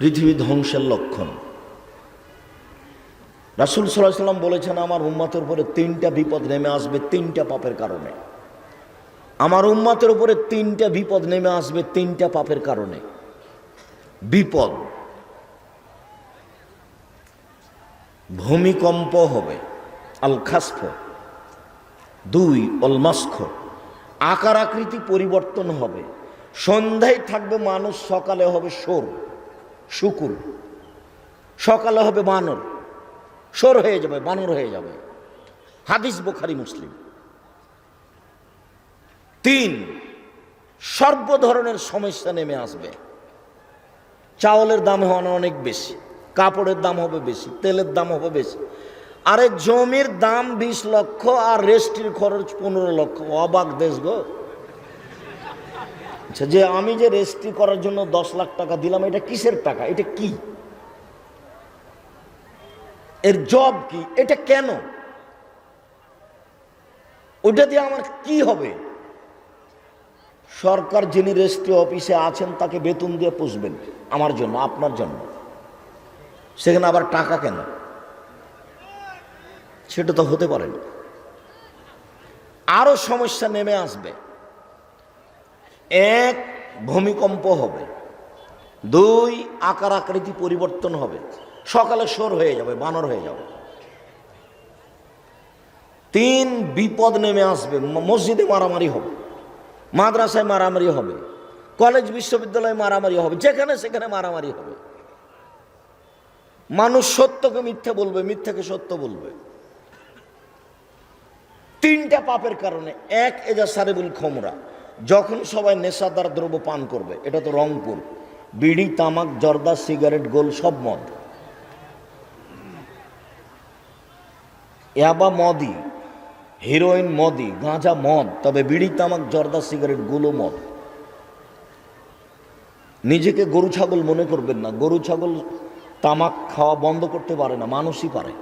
পৃথিবী ধ্বংসের লক্ষণ। রাসূল সাল্লাল্লাহু আলাইহি ওয়াসাল্লাম বলেছেন, আমার উম্মতের উপরে 3টা বিপদ নেমে আসবে 3টা পাপের কারণে। আমার উম্মতের উপরে 3টা বিপদ নেমে আসবে 3টা পাপের কারণে। বিপদ, ভূমিকম্প হবে, আল খাসফ। 2 অল মাসখ, আকার আকৃতি পরিবর্তন হবে। সন্ধ্যায় থাকবে মানুষ, সকালে হবে শুকুর, সকালে হবে বানর, শোর হয়ে যাবে, বানর হয়ে যাবে। হাদিস বুখারী মুসলিম। 3 সর্ব ধরনের সমস্যা নেমে আসবে। চাউলের দাম হবে অনেক বেশি, কাপড়ের দাম হবে বেশি, তেলের দাম হবে বেশি। আরে জমির দাম 20 লক্ষ আর রেস্টির খরচ 15 লক্ষ। অবাক দেশ গো। আচ্ছা, যে আমি যে রেস্ট্রি করার জন্য 10 লাখ টাকা দিলাম, এটা কিসের টাকা? এটা কি? এর জব কি? এটা কেন? ওইটা দিয়ে আমার কি হবে? সরকার যিনি রেস্ট্রি অফিসে আছেন তাকে বেতন দিয়ে পুষবেন আমার জন্য, আপনার জন্য। সেখানে আবার টাকা কেন? সেটা তো হতে পারে না। আরো সমস্যা নেমে আসবে। 1 ভূমিকম্প হবে, 2 আকার আকৃতি পরিবর্তন হবে, সকালে শোর হয়ে যাবে, বানর হয়ে যাবে। 3 বিপদ নেমে আসবে। মসজিদে মারামারি হবে, মাদ্রাসায় মারামারি হবে, কলেজ বিশ্ববিদ্যালয়ে মারামারি হবে, যেখানে সেখানে মারামারি হবে। মানুষ সত্যকে মিথ্যা বলবে, মিথ্যাকে সত্য বলবে। 3টা পাপের কারণে। 1 এজা সারেবুল খমরা, যখন সবাই নেশাদার দ্রব্য পান করবে। এটা তো রংপুর। বিড়ি, তামাক, জর্দা, সিগারেট, গোল সব মদ। ইয়াবা মদি, হিরোইন মদি, গাঁজা মদ, তবে বিড়ি, তামাক, জর্দা, সিগারেট গুলো মদ। নিজেকে গরু ছাগল মনে করবেন না। গরু ছাগল তামাক খাওয়া বন্ধ করতে পারে না, মানুষই পারে।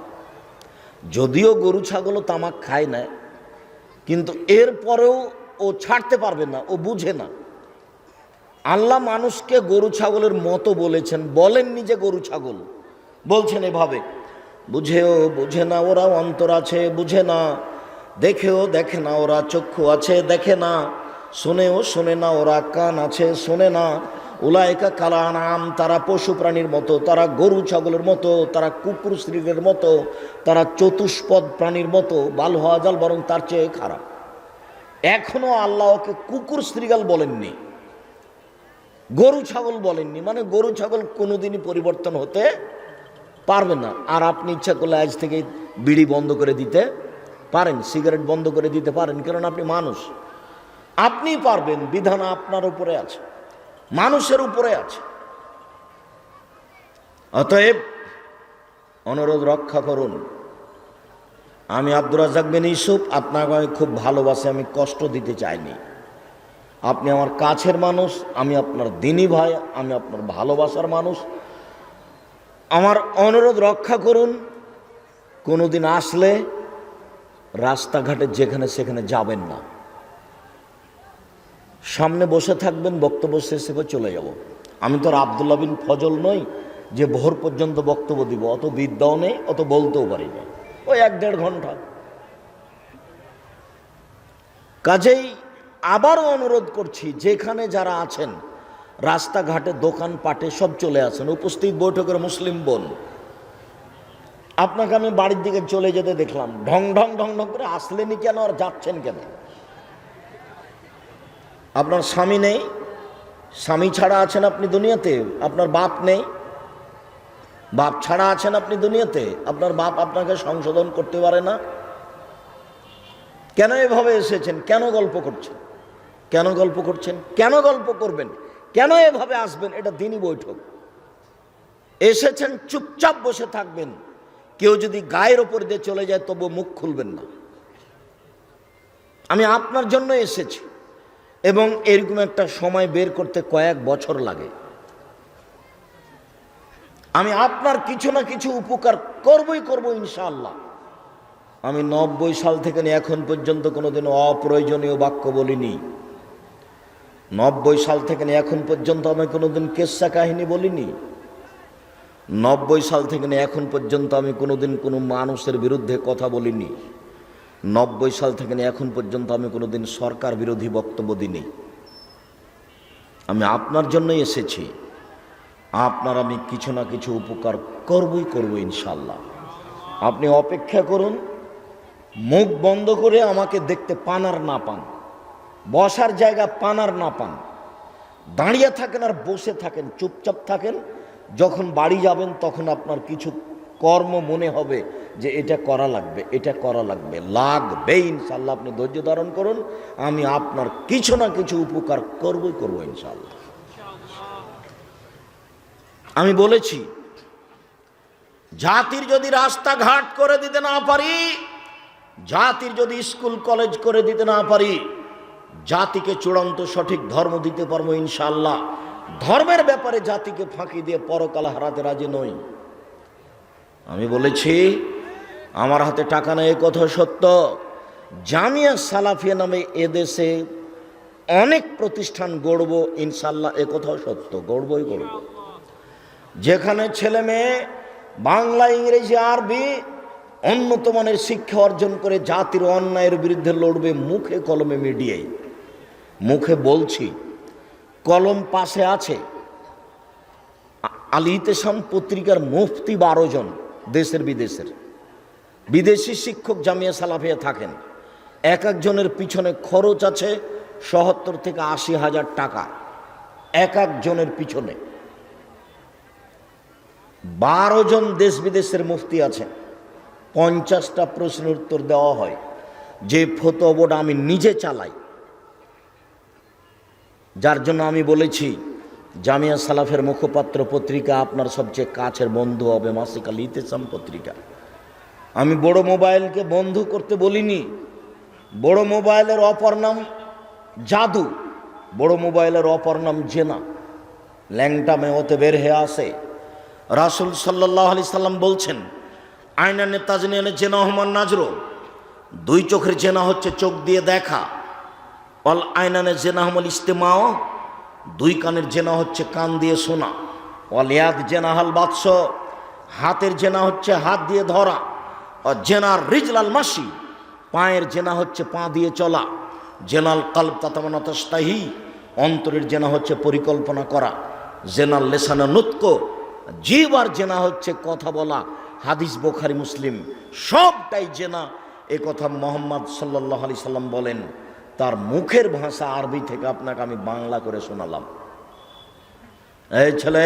যদিও গরু ছাগলও তামাক খায় না, কিন্তু এরপরেও ও ছাড়তে পারবে না, ও বুঝে না। আল্লাহ মানুষকে গরু ছাগলের মতো বলেছেন, বলেননি যে গরু ছাগল। বলছেন এভাবে, বুঝেও বুঝে না ওরা, অন্তর আছে বুঝে না, দেখেও দেখে না ওরা, চক্ষু আছে দেখে না, শোনেও শোনে না ওরা, কান আছে শোনে না। উলাইকা কাল আনআম, তারা পশু প্রাণীর মতো, তারা গরু ছাগলের মতো, তারা কুকুর শ্রীগের মতো, তারা চতুষ্পদ প্রাণীর মতো। বাল হাজাল, বরং তার চেয়ে খারাপ। এখনো আল্লাহ ওকে কুকুর শ্রীগাল বলেননি, গরু ছাগল বলেননি। মানে গরু ছাগল কোনোদিনই পরিবর্তন হতে পারবে না। আর আপনি ইচ্ছা করলে আজ থেকে বিড়ি বন্ধ করে দিতে পারেন, সিগারেট বন্ধ করে দিতে পারেন, কারণ আপনি মানুষ। আপনিই পারবেন, বিধান আপনার উপরে আছে, মানুষের উপরে আছে। অতএব অনুরোধ রক্ষা করুন। আমি আব্দুর রাজ্জাক বিন ইউসুফ, আপনাকে আমি খুব ভালোবাসি, আমি কষ্ট দিতে চাইনি। আপনি আমার কাছের মানুষ, আমি আপনার দিনী ভাই, আমি আপনার ভালোবাসার মানুষ। আমার অনুরোধ রক্ষা করুন। কোনোদিন আসলে রাস্তাঘাটে যেখানে সেখানে যাবেন না। সামনে বসে থাকবেন, বক্তব্য শেষে চলে যাব। আমি তো আর আব্দুল্লাহ বিন ফজল নই যে ভোর পর্যন্ত বক্তব্য দিব। অত বিদ্যাও নেই, অত বলতেও পারি না। ওই 1-1.5 ঘন্টা। কাজেই আবারও অনুরোধ করছি, যেখানে যারা আছেন রাস্তাঘাটে, দোকানপাটে সব চলে আসেন। উপস্থিত বৈঠকের মুসলিম বোন, আপনাকে আমি বাড়ির দিকে চলে যেতে দেখলাম, ঢং ঢং ঢং ঢং করে আসলেনি কেন আর যাচ্ছেন কেন? আপনার স্বামী নেই, স্বামী ছাড়া আছেন আপনি দুনিয়াতে। আপনার বাপ নেই, বাপ ছাড়া আছেন আপনি দুনিয়াতে। আপনার বাপ আপনাকে সংশোধন করতে পারে না। কেন এভাবে এসেছেন? কেন গল্প করছেন? কেন গল্প করছেন? কেন গল্প করবেন? কেন এভাবে আসবেন? এটা দিনই বৈঠক। এসেছেন, চুপচাপ বসে থাকবেন। কেউ যদি গায়ের ওপর দিয়ে চলে যায় তবু মুখ খুলবেন না। আমি আপনার জন্য এসেছি, এবং এরকম একটা সময় বের করতে কয়েক বছর লাগে। আমি আপনার কিছু না কিছু উপকার করবই করব ইনশাআল্লাহ। আমি 90 সাল থেকে এখন পর্যন্ত কোনোদিন অপ্রয়োজনীয় বাক্য বলিনি। 90 সাল থেকে এখন পর্যন্ত আমি কোনোদিন কেচ্ছা কাহিনী বলিনি। 90 সাল থেকে নিয়ে এখন পর্যন্ত আমি কোনোদিন কোনো মানুষের বিরুদ্ধে কথা বলিনি। 90 সাল থেকে নিয়ে এখন পর্যন্ত আমি কোনোদিন সরকার বিরোধী বক্তব্য দিইনি। আমি আপনার জন্যই এসেছি, আপনার আমি কিছু না কিছু উপকার করবই ইনশাল্লাহ। আপনি অপেক্ষা করুন, মুখ বন্ধ করে আমাকে দেখতে পান আর না পান, বসার জায়গা পান আর না পান, দাঁড়িয়ে থাকেন আর বসে থাকেন, চুপচাপ থাকেন, যখন বাড়ি যাবেন তখন আপনার কিছু কর্ম মনে হবে যে এটা করা লাগবে, এটা করা লাগবে ইনশাল্লাহ। আপনি ধৈর্য ধারণ করুন, আমি আপনার কিছু না কিছু উপকার করবো ইনশাল্লাহ। আমি বলেছি, জাতির যদি রাস্তাঘাট করে দিতে না পারি, জাতির যদি স্কুল কলেজ করে দিতে না পারি, জাতিকে চূড়ান্ত সঠিক ধর্ম দিতে পারবো ইনশাআল্লাহ। ধর্মের ব্যাপারে জাতিকে ফাঁকি দিয়ে পরকাল হারাতে রাজি নই। আমি বলেছি, আমার হাতে টাকা নেই, এ কথা সত্য। জামিয়া সালাফিয়া নামে এদেশে অনেক প্রতিষ্ঠান গড়ব ইনশাআল্লাহ, এ কথাও সত্য, গড়বই। যেখানে ছেলে মেয়ে বাংলা, ইংরেজি, আরবি উন্নত মানের শিক্ষা অর্জন করে জাতির অন্যায়ের বিরুদ্ধে লড়বে, মুখে কলমে মিডিয়ায়। মুখে বলছি, কলম পাশে আছে। আল ইতিসাম পত্রিকার মুফতি 12 জন, দেশের বিদেশের। বিদেশি শিক্ষক জামিয়া সালাফিয়া থাকেন। এক একজনের পিছনে খরচ আছে 70 থেকে 80 হাজার টাকা, এক একজনের পিছনে। 12 জন দেশ বিদেশের মুফতি আছেন। 50টা প্রশ্নের উত্তর দেওয়া হয়। যে ফতোয়া বোর্ড আমি নিজে চালাই, যার জন্য আমি বলেছি জামিয়া সালাফের মুখপাত্র পত্রিকা আপনার সবচেয়ে কাছের বন্ধু হবে মাসিক আল ইতিসাম পত্রিকা। আমি বড় মোবাইলকে বন্ধ করতে বলিনি। বড় মোবাইলের অপর নাম জাদু, বড় মোবাইলের অপর নাম জেনা। ল্যাংটা মেয়েতে বের হয়ে আসে। রাসূল সাল্লাল্লাহু আলাইহি সাল্লাম বলছেন, আইনানে তাজনিয়ানে জেনা হমান নাজরো, 2 চোখের জেনা হচ্ছে চোখ দিয়ে দেখা। অল আইনানে জেনা হমল ইস্তেমাও, 2 কানের জেনা হচ্ছে কান দিয়ে শোনা। অল ইয়াদ জেনা হাল বাদশ, হাতের জেনা হচ্ছে হাত দিয়ে ধরা। আর জেনার রিজলাল মাসি, পায়ের জেনা হচ্ছে পা দিয়ে চলা। জেনাল কালব তাতামানা তাস্তাহি, অন্তরের জেনা হচ্ছে পরিকল্পনা করা। জেনাল লেসানা নুতক, জিহ্বার জেনা হচ্ছে কথা বলা। হাদিস বুখারী মুসলিম, সবটাই জেনা। এ কথা মুহাম্মদ সাল্লাল্লাহু আলাইহি সাল্লাম বলেন। তার মুখের ভাষা আরবি থেকে আপনাকে আমি বাংলা করে শোনালাম। এই ছেলে,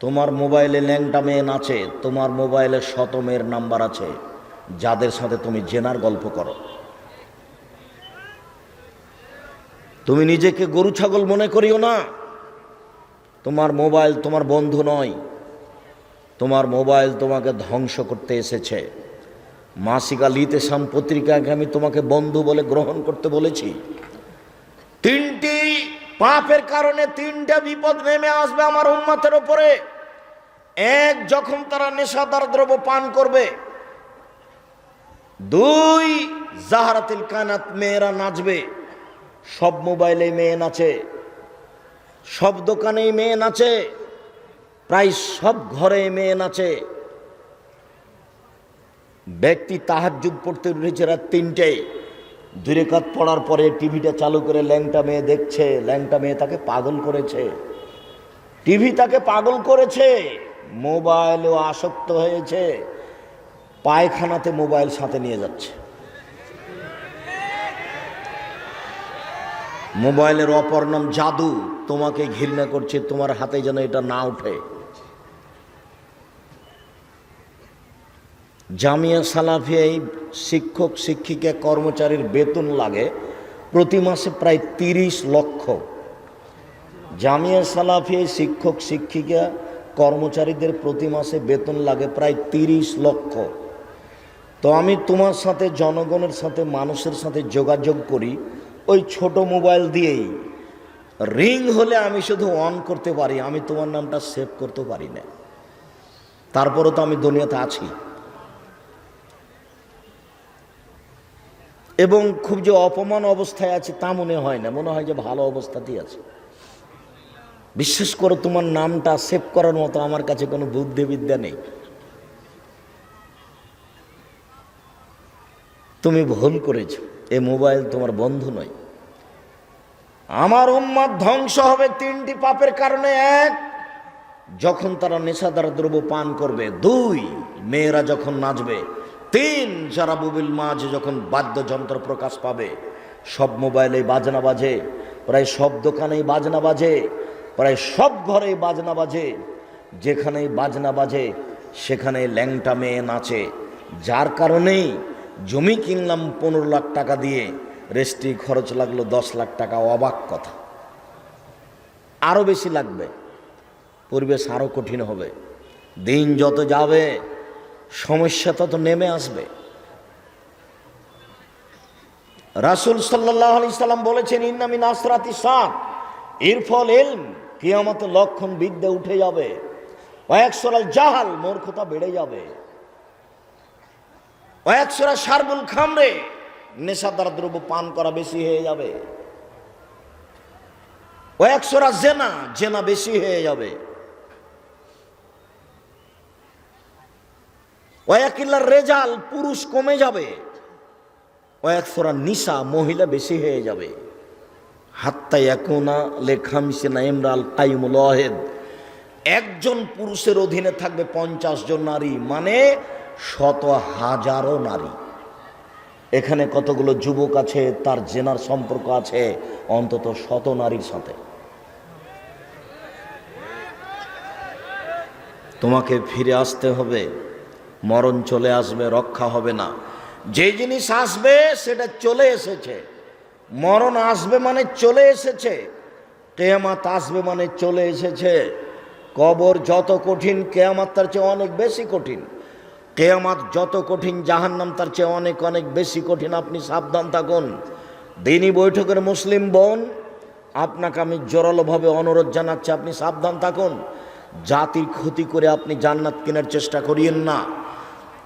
তোমার মোবাইলে ল্যাংটা মেয়ে নাচে, তোমার মোবাইলে 100 মেয়ের নাম্বার আছে যাদের সাথে তুমি জেনার গল্প করো। তুমি নিজেকে গরু ছাগল মনে করিও না। তোমার মোবাইল তোমার বন্ধু নয়, তোমার মোবাইল তোমাকে ধ্বংস করতে এসেছে। মাসিক আল ইতিসাম পত্রিকাকে আমি তোমাকে বন্ধু বলে গ্রহণ করতে বলেছি। 3টি পাপের কারণে 3টা বিপদ নেমে আসবে আমার উম্মতের উপরে। 1, যখন তারা নেশাদার দ্রব্য পান করবে। 2, জাহারাতিল কানাত, মেয়েরা নাচবে। সব মোবাইলে মেয়ে নাচে, সব দোকানেই মেয়ে নাচে, প্রায় সব ঘরে মেয়ে নাচে। ব্যক্তি তাহাজ্জুদ পড়তে উঠেছে রাত 3টায়, 2 রাকাত পড়ার পরে টিভিটা চালু করে ল্যাংটা মেয়ে দেখছে। ল্যাংটা মেয়ে তাকে পাগল করেছে, টিভি তাকে পাগল করেছে, মোবাইলেও আসক্ত হয়েছে। পায়খানাতে মোবাইল সাথে নিয়ে যাচ্ছে। মোবাইলের অপর নাম জাদু। তোমাকে ঘৃণা করছে, তোমার হাতে যেন এটা না ওঠে। জামিয়া সালাফিয়ায় শিক্ষক শিক্ষিকা কর্মচারীর বেতন লাগে প্রতি মাসে প্রায় 30 লক্ষ। জামিয়া সালাফিয়ায় শিক্ষক শিক্ষিকা কর্মচারীদের প্রতি মাসে বেতন লাগে প্রায় 30 লক্ষ। তো আমি তোমার সাথে, জনগণের সাথে, মানুষের সাথে যোগাযোগ করি ওই ছোট মোবাইল দিয়েই। রিং হলে আমি শুধু অন করতে পারি, আমি তোমার নামটা সেভ করতে পারি না। তারপরে তো আমি দুনিয়াতে আছি। এবং খুব যে অপমান অবস্থায় আছে তা মনে হয় না, মনে হয় যে ভালো অবস্থাতেই আছে। বিশ্বাস করো, তোমার নামটা সেভ করার মতো আমার কাছে কোনো বুদ্ধিবিদ্যা নেই। তুমি ভুল করেছ, এ মোবাইল তোমার বন্ধু নয়। আমার উম্মত ধ্বংস হবে তিনটি পাপের কারণে। এক, যখন তারা নেশাদার দ্রব্য পান করবে। দুই, মেয়েরা যখন নাচবে। তিন, যারা বুবিল মাঝে যখন বাদ্যযন্ত্র প্রকাশ পাবে। সব মোবাইলে বাজনা বাজে, প্রায় সব দোকানেই বাজনা বাজে, প্রায় সব ঘরেই বাজনা বাজে। যেখানেই বাজনা বাজে সেখানে ল্যাংটা মেয়ে নাচে। যার কারণেই জমি কিনলাম 15 লাখ টাকা দিয়ে, রেজিস্ট্রি খরচ লাগলো 10 লাখ টাকা। অবাক কথা, আরও বেশি লাগবে, পরিবেশ আরও কঠিন হবে। দিন যত যাবে সমস্যা তত নেমে আসবে। রাসূল সাল্লাল্লাহু আলাইহি সাল্লাম বলেছেন, ইন্না মিন আসরাতি সাত, এর ফল ইলম, কিয়ামতের লক্ষণ বিদ্যা উঠে যাবে। ওয়াকসুরাল জাহাল, মূর্খতা বেড়ে যাবে। ওয়াকসুরা শারবুল খামরে, নেশাদার দ্রব্য পান করা বেশি হয়ে যাবে। ওয়াকসুরা জেনা, জেনা বেশি হয়ে যাবে। ওয়াকিল্লার রেজাল, পুরুষ কমে যাবে। ওয়াকসুরা নিসা, মহিলা বেশি হয়ে যাবে। হাত্তা ইয়াকুনা লেখামসিনা ইমরাল কাইমুল ওয়াহিদ, একজন পুরুষের অধীনে থাকবে 50 জন নারী, মানে শত হাজারো নারী। এখানে কতগুলো যুবক আছে, তার জেনার সম্পর্ক আছে অন্তত 100 নারীর সাথে। তোমাকে ফিরে আসতে হবে, মরণ চলে আসবে, রক্ষা হবে না। যে জিনিস আসবে সেটা চলে এসেছে। মরণ আসবে মানে চলে এসেছে, কিয়ামত আসবে মানে চলে এসেছে। কবর যত কঠিন, কিয়ামত তার চেয়ে অনেক বেশি কঠিন। কিয়ামত যত কঠিন, জাহান্নাম তার চেয়ে অনেক অনেক বেশি কঠিন। আপনি সাবধান থাকুন। দিনী বৈঠকের মুসলিম বোন, আপনাকে আমি জোরালোভাবে অনুরোধ জানাচ্ছি, আপনি সাবধান থাকুন। জাতির ক্ষতি করে আপনি জান্নাত কেনার চেষ্টা করিয়েন না।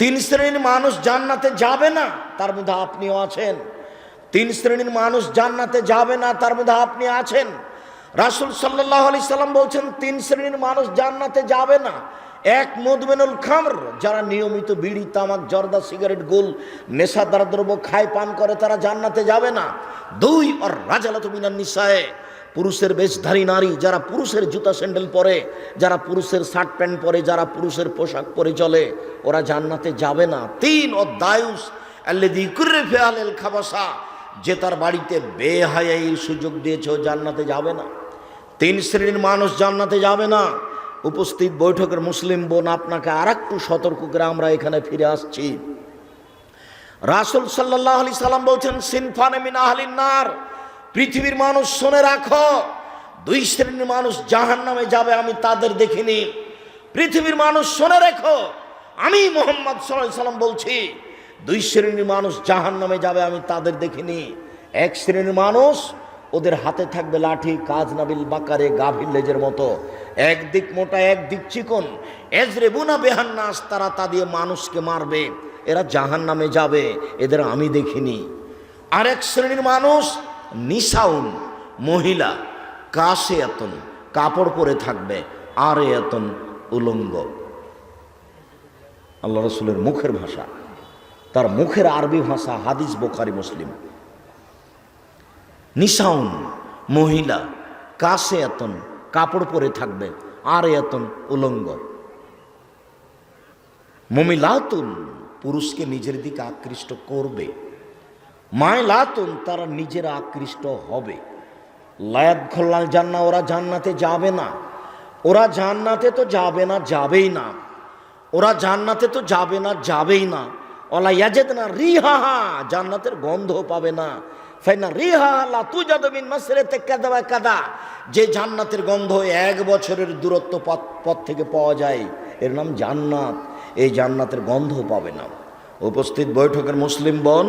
3 শ্রেণীর মানুষ জান্নাতে যাবে না, তার মধ্যে আপনিও আছেন। 3 শ্রেণীর মানুষ জান্নাতে যাবে না, তার মধ্যে আপনি আছেন। রাসূল সাল্লাল্লাহু আলাইহি সাল্লাম বলছেন, 3 শ্রেণীর মানুষ জান্নাতে যাবে না। এক, মুদমিনুল খামর, যারা নিয়মিত বিড়ি, তামাক, জর্দা, সিগারেট, গোল, নেশাদার দ্রব্য খায়, পান করে, তারা জান্নাতে যাবে না। 2, আর রাজালাতু মিনান নিসায়ে, পুরুষের বেশধারী নারী, যারা পুরুষের জুতা স্যান্ডেল পরে, যারা পুরুষের শার্ট প্যান্ট পরে, যারা পুরুষের পোশাক পরে চলে, ওরা জান্নাতে যাবে না। 3, ও দায়ুস আল্লাযী কুররিফা আলাল খাবাসা, যে তার বাড়িতে বেহায়াইর সুযোগ দিয়েছে, ও জান্নাতে যাবে না। 3 শ্রেণীর মানুষ জান্নাতে যাবে না। উপস্থিত বৈঠকের মুসলিম বোন, আপনাকে আরেকটু সতর্ক করে আমরা এখানে ফিরে আসছি। রাসূল সাল্লাল্লাহু আলাইহি সাল্লাম বলছেন, সিনফানে মিন আহলিন নার, পৃথিবীর মানুষ শুনে রাখো, 2 শ্রেণীর মানুষ জাহান্নামে যাবে, আমি তাদের দেখিনি। পৃথিবীর মানুষ শুনে রেখো, আমি মুহাম্মদ সাল্লাল্লাহু আলাইহি সাল্লাম বলছি, 2 শ্রেণীর মানুষ জাহান্নামে যাবে, আমি তাদের দেখিনি। 1 শ্রেণীর মানুষ, ওদের হাতে থাকবে লাঠি, কাজ নাবিল বাকারে, গাভীর লেজের মতো, একদিক মোটা একদিক চিকন। এজরেবুনা বেহান্নাস, তারা তা দিয়ে মানুষকে মারবে। এরা জাহান্নামে যাবে, এদের আমি দেখিনি। আরেক শ্রেণীর মানুষ, নিসাউন, মহিলা, কাশে এতন, কাপড় পরে থাকবে, আর এতন, উলঙ্গ। আল্লাহ রাসূলের মুখের ভাষা, তার মুখের আরবি ভাষা, হাদিস বুখারী মুসলিম। নিসাউন, মহিলা, কাশে এতন, কাপড় পরে থাকবে, আর এতন, উলঙ্গ। মুমিলাতুন, পুরুষকে নিজের দিকে আকৃষ্ট করবে। মাইলাতুন, তারা নিজেরা আকৃষ্ট হবে। লায়াদখুলাল জান্নাহ, ওরা জান্নাতে যাবে না। ওরা জান্নাতে তো যাবে না, যাবেই না। ওরা জান্নাতে তো যাবে না, যাবেই না। ওয়ালা ইয়াজিদনা রিহাহা, জান্নাতের গন্ধ পাবে না। ফাইনা রিহাহা লা তুজাদু মিন মাসরিতি কাযা ওয়া কাযা, যে জান্নাতের গন্ধ 1 বছরের দূরত্ব পথ থেকে পাওয়া যায়, এর নাম জান্নাত। এই জান্নাতের গন্ধ পাবে না। উপস্থিত বৈঠকের মুসলিম বোন,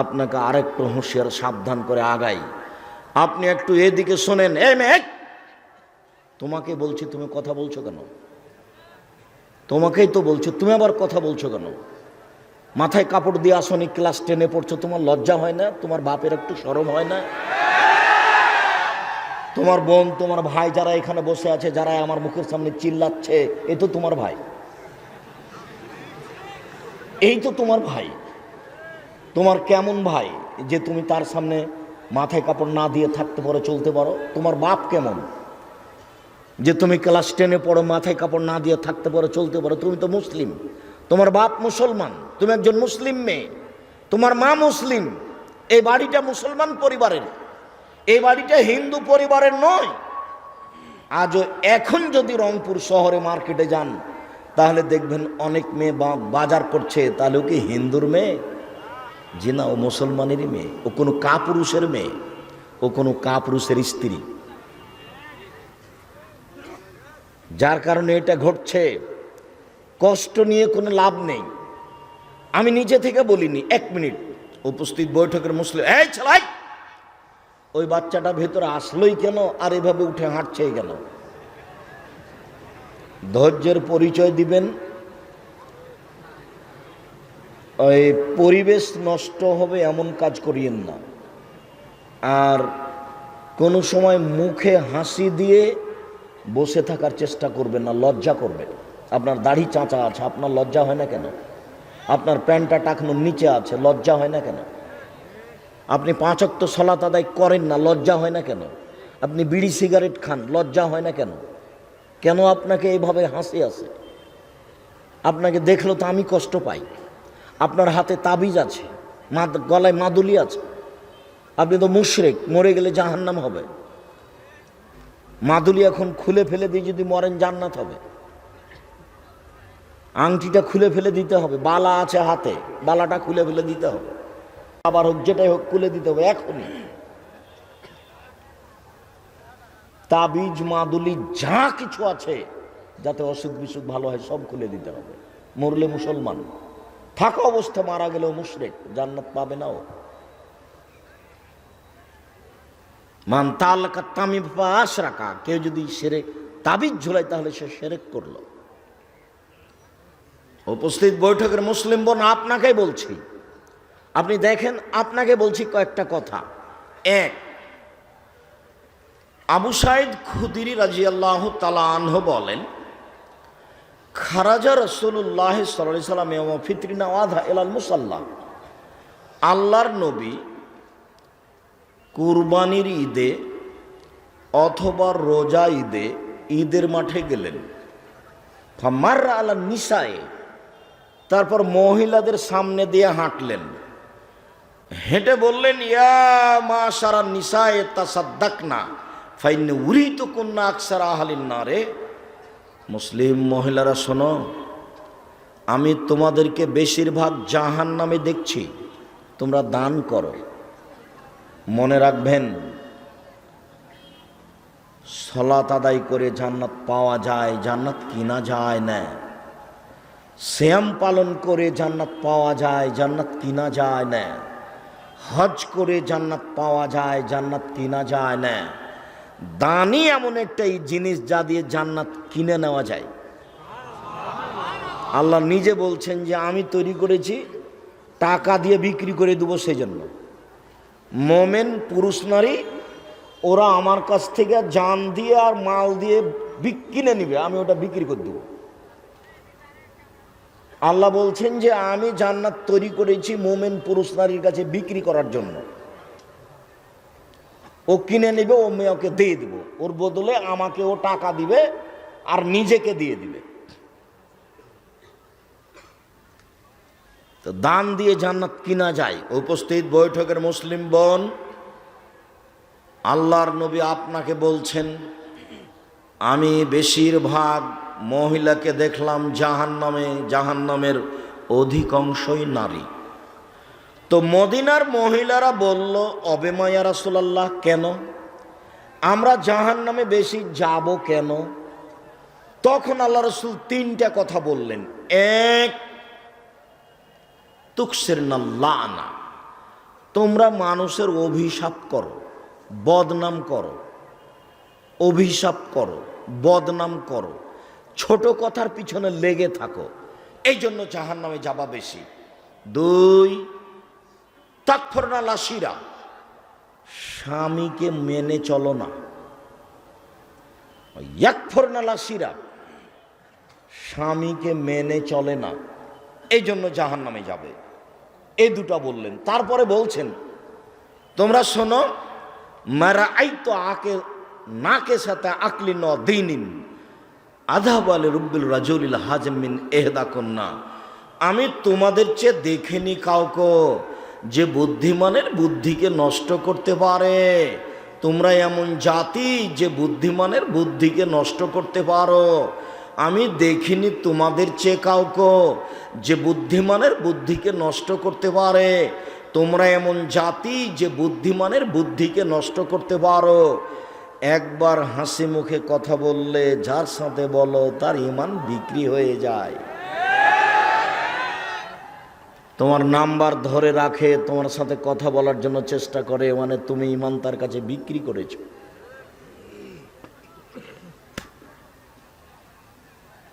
আপনাকে আরেকটু হুঁশিয়ার, সাবধান করে আগাই। আপনি একটু এদিকে শোনেন। এ মেয়ে, তোমাকে বলছি, তুমি কথা বলছো কেন? তোমাকেই তো বলছো, তুমি আবার কথা বলছো কেন? মাথায় কাপড় দিয়ে আসনি, ক্লাস 10-এ পড়ছো, তোমার লজ্জা হয় না? তোমার বাপের একটু শরম হয় না? তোমার বোন, তোমার ভাই যারা এখানে বসে আছে, যারা আমার মুখের সামনে চিল্লাচ্ছে, এ তো তোমার ভাই, এই তো তোমার ভাই। তোমার কেমন ভাই যে তুমি তার সামনে মাথায় কাপড় না দিয়ে থাকতে পারো, চলতে পারো? তোমার বাপ কেমন যে তুমি ক্লাস 10-এ পড়ো, মাথায় কাপড় না দিয়ে থাকতে পারো, চলতে পারো? তুমি তো মুসলিম, তোমার বাপ মুসলমান, তুমি একজন মুসলিম মেয়ে, তোমার মা মুসলিম। এই বাড়িটা মুসলমান পরিবারের, এই বাড়িটা হিন্দু পরিবারের নয়। আজও এখন যদি রংপুর শহরে মার্কেটে যান, তাহলে দেখবেন অনেক মেয়ে বাজার করছে, তাহলে ও কি হিন্দুর মেয়ে? যে না, ও মুসলমানেরই মেয়ে, ও কোনো কাপুরুষের মেয়ে, ও কোনো কাপুরুষের স্ত্রী। যার কারণে এটা ঘটছে। কষ্ট নিয়ে কোনো লাভ নেই। আমি নিজে থেকে বলিনি, 1 মিনিট উপস্থিত বৈঠকের মুসলিম, এই ছেলাই, ওই বাচ্চাটা ভেতরে আসলোই কেন, আর এভাবে উঠে হাঁটছে কেন? ধৈর্যের পরিচয় দিবেন। ওই পরিবেশ নষ্ট হবে এমন কাজ করিয়েন না। আর কোনো সময় মুখে হাসি দিয়ে বসে থাকার চেষ্টা করবেন না, লজ্জা করবেন। আপনার দাড়ি চাঁচা আছে, আপনার লজ্জা হয় না কেন? আপনার প্যান্টটা টাকনোর নিচে আছে, লজ্জা হয় না কেন? আপনি 5 ওয়াক্ত সালাত আদায় করেন না, লজ্জা হয় না কেন? আপনি বিড়ি সিগারেট খান, লজ্জা হয় না কেন? কেন আপনাকে এইভাবে হাসি আসে? আপনাকে দেখলো তো আমি কষ্ট পাই। আপনার হাতে তাবিজ আছে, গলায় মাদুলি আছে, আপনি তো মুশরিক, মরে গেলে জাহান্নাম হবে। মাদুলি এখন খুলে ফেলে দিয়ে যদি মরেন, জান্নাত হবে। আংটিটা খুলে ফেলে দিতে হবে, বালা আছে হাতে, বালাটা খুলে ফেলে দিতে হবে, আবার হোক যেটাই হোক খুলে দিতে হবে এখনই। তাবিজ মাদুলি যা কিছু আছে, যাতে অসুখ বিসুখ ভালো হয়, সব খুলে দিতে হবে। মরলে মুসলমান, থাকা অবস্থা মারা গেলেও মুশরিক, জান্নাত পাবে না ও। মান তালাকা তামিম ফা আশরাকা, কেউ যদি শিরক তাবিজ ঝুলায় তাহলে সে শিরক করলো। উপস্থিত বৈঠকের মুসলিম বোন, আপনাকেই বলছি, আপনি দেখেন, আপনাকে বলছি কয়েকটা কথা। 1, আবু সাঈদ খুদরি রাদিয়াল্লাহু তাআলা আনহু বলেন, খারাজা রাসূলুল্লাহ সাল্লাল্লাহু আলাইহি ওয়াসাল্লাম ইয়াওমা ফিতরিনা ওয়াদা ইলাল মুসাল্লা, আল্লাহর নবী কুরবানির ঈদে অথবা রোজা ঈদে ঈদের মাঠে গেলেন। ফামাররা আলা নিসায়ে, তারপর মহিলাদের সামনে দিয়ে হাঁটলেন, হেঁটে বললেন, ইয়া মাশারা নিসায়ে তাসাদ্দাকনা ফাইন্না উরিতুকুন্না আকসারা আহলিন নারে। মুসলিম মহিলারা শোনো, আমি তোমাদেরকে বেশিরভাগ জাহান্নামে দেখছি, তোমরা দান করো। মনে রাখবেন, সালাত আদায় করে জান্নাত পাওয়া যায়, জান্নাত কিনা যায় না। সিয়াম পালন করে জান্নাত পাওয়া যায়, জান্নাত কিনা যায় না। হজ করে জান্নাত পাওয়া যায়, জান্নাত কিনা যায় না। দানই এমন একটা জিনিস যা দিয়ে জান্নাত কিনে নেওয়া যায়। আল্লাহ নিজে বলছেন যে আমি তৈরি করেছি, টাকা দিয়ে বিক্রি করে দেবো। সেই জন্য মোমেন পুরুষ নারী ওরা আমার কাছ থেকে জান দিয়ে আর মাল দিয়ে কিনে নিবে, আমি ওটা বিক্রি করে দেবো। আল্লাহ বলছেন যে আমি জান্নাত তৈরি করেছি মোমেন পুরুষ নারীর কাছে বিক্রি করার জন্য। ও কিনে নেবে, ও মেয়ে ওকে দিয়ে দিব, ওর বদলে আমাকে ও টাকা দিবে আর নিজেকে দিয়ে দিবে। তো দান দিয়ে জান্নাত কিনা যায়। উপস্থিত বৈঠকের মুসলিম বোন, আল্লাহর নবী আপনাকে বলছেন, আমি বেশিরভাগ মহিলাকে দেখলাম জাহান্নামে, জাহান্নামের অধিকাংশই নারী। তো মদিনার মহিলারা বলল, অবেমা ইয়া রাসূলুল্লাহ, কেন আমরা জাহান্নামে বেশি যাব কেন? তখন আল্লাহ রাসূল 3টা কথা বললেন। 1, তুকসিরনা লানা, তোমরা মানুষের অভিশাপ করো, বদনাম করো, অভিশাপ করো, বদনাম করো, ছোট কথার পিছনে লেগে থাকো, এই জন্য জাহান্নামে যাবা বেশি। 2, তাকফুরনা লাশিরা, স্বামীকে মেনে চলো না, ইয়াকফুরনাল আশিরা, স্বামীকে মেনে চলে না, এই জন্য জাহান্নামে যাবে। এই দুটা বললেন। তারপরে বলছেন তোমরা শোনো, মারাআইতু আকে নাকে সাথে আকলি ন দিনিন আধাব আলী রুব্বিল রাজুলিল হাজম মিন এহদাকুন্না, আমি তোমাদের চেয়ে দেখিনি কাউকে যে বুদ্ধিমানের বুদ্ধিকে নষ্ট করতে পারে। তোমরা এমন জাতি যে বুদ্ধিমানের বুদ্ধিকে নষ্ট করতে পারো। আমি দেখিনি তোমাদের চেয়ে কাউকে যে বুদ্ধিমানের বুদ্ধিকে নষ্ট করতে পারে। তোমরা এমন জাতি যে বুদ্ধিমানের বুদ্ধিকে নষ্ট করতে পারো। একবার হাসি মুখে কথা বললে যার সাথে বলো তার ঈমান বিক্রি হয়ে যায়। তোমার নাম্বার ধরে রাখে, তোমার সাথে কথা বলার জন্য চেষ্টা করে, মানে তুমি ঈমান তার কাছে বিক্রি করেছো।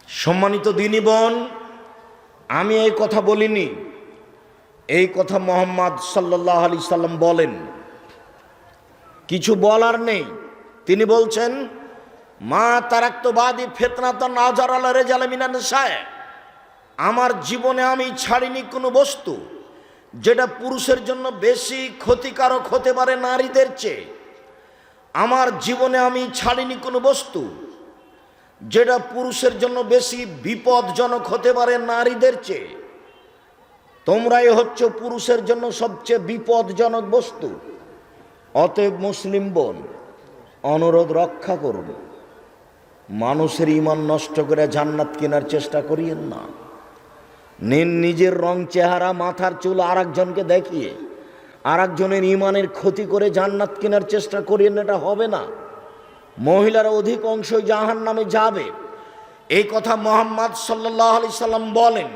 সম্মানিত দিনী বোন, আমি এই কথা বলিনি, এই কথা মুহাম্মদ সাল্লাল্লাহু আলাইহি সাল্লাম বলেন। কিছু বলার নেই। তিনি বলছেন মা তারাক্তু বাদি ফিতনাতান আযার আলা রিজালি মিনান নিসা, আমার জীবনে আমি ছাড়িনি কোনো বস্তু যেটা পুরুষের জন্য বেশি ক্ষতিকারক হতে পারে নারীদের চেয়ে। আমার জীবনে আমি ছাড়িনি কোনো বস্তু যেটা পুরুষের জন্য বেশি বিপদজনক হতে পারে নারীদের চেয়ে। তোমরাই হচ্ছ পুরুষের জন্য সবচেয়ে বিপদজনক বস্তু। অতএব মুসলিম বোন, অনুরোধ রক্ষা করুন, মানুষের ঈমান নষ্ট করে জান্নাত কেনার চেষ্টা করিয়েন না। নিজের রং চেহারা মাথার চুল আর একজনকে দেখিয়ে আর একজনের ঈমানের ক্ষতি করে জান্নাত কেনার চেষ্টা করিয়েন, এটা হবে না। মহিলারা অধিক অংশই জাহান্নামে যাবে, এই কথা মুহাম্মদ সাল্লাল্লাহু আলাইহি সাল্লাম বলেন।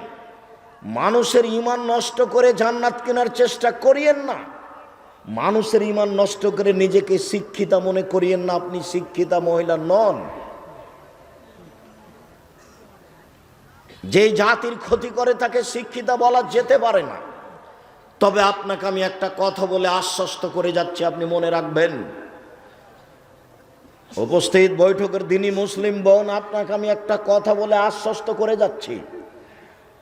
মানুষের ঈমান নষ্ট করে জান্নাত কেনার চেষ্টা করিয়েন না। মানুষের ঈমান নষ্ট করে নিজেকে শিক্ষিতা মনে করিয়েন না, আপনি শিক্ষিতা মহিলা নন। যে জাতির ক্ষতি করে তাকে শিক্ষিতা বলা যেতে পারে না। তবে আপনাকে আমি একটা কথা বলে আশ্বস্ত করে যাচ্ছি, আপনি মনে রাখবেন। উপস্থিত বৈঠকের দিনই মুসলিম বোন, আপনাকে আমি একটা কথা বলে আশ্বস্ত করে যাচ্ছি,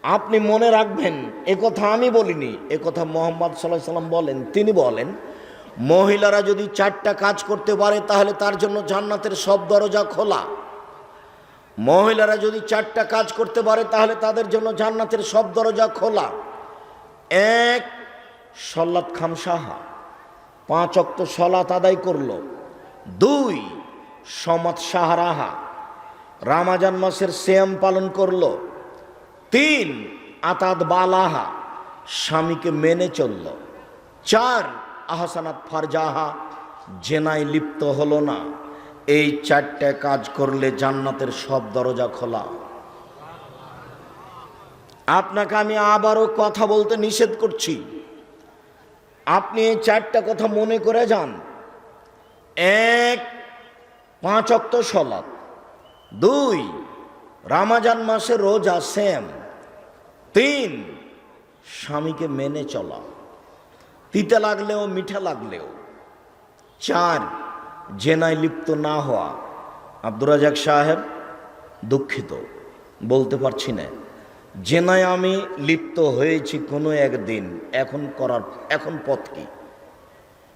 আপনি মনে রাখবেন। এ কথা আমি বলিনি, এ কথা মুহাম্মদ সাল্লাল্লাহু আলাইহি সাল্লাম বলেন। তিনি বলেন মহিলারা যদি 4টা কাজ করতে পারে তাহলে তার জন্য জান্নাতের সব দরজা খোলা। মহিলারা যদি 4টা কাজ করতে পারে তাহলে তাদের জন্য জান্নাতের সব দরজা খোলা। 1, সলাত খামসাহা, 5 ওয়াক্ত সলাত আদায় করলো। 2, সমাত সাহারাহা, রমজান মাসের সিয়াম পালন করলো। 3, আতাদ বালাহা, স্বামীকে মেনে চলল। 4, আহসানাত ফারজাহা, জেনায় লিপ্ত হলো না। এই 4টে কাজ করলে জান্নাতের সব দরজা খোলা। আপনাকে আমি আবারও কথা বলতে নিষেধ করছি, আপনি এই 4টা কথা মনে করে যান। 1, 5 ওয়াক্ত সালাত। 2, রমজান মাসে রোজা সিয়াম। 3, স্বামীকে মেনে চলা, তিতা লাগলেও মিঠা লাগলেও। 4, জেনায় লিপ্ত না হওয়া। আব্দুর রাজাক সাহেব, দুঃখিত বলতে পারছি না, জেনায় আমি লিপ্ত হয়েছি কোনো একদিন, এখন পথ কি?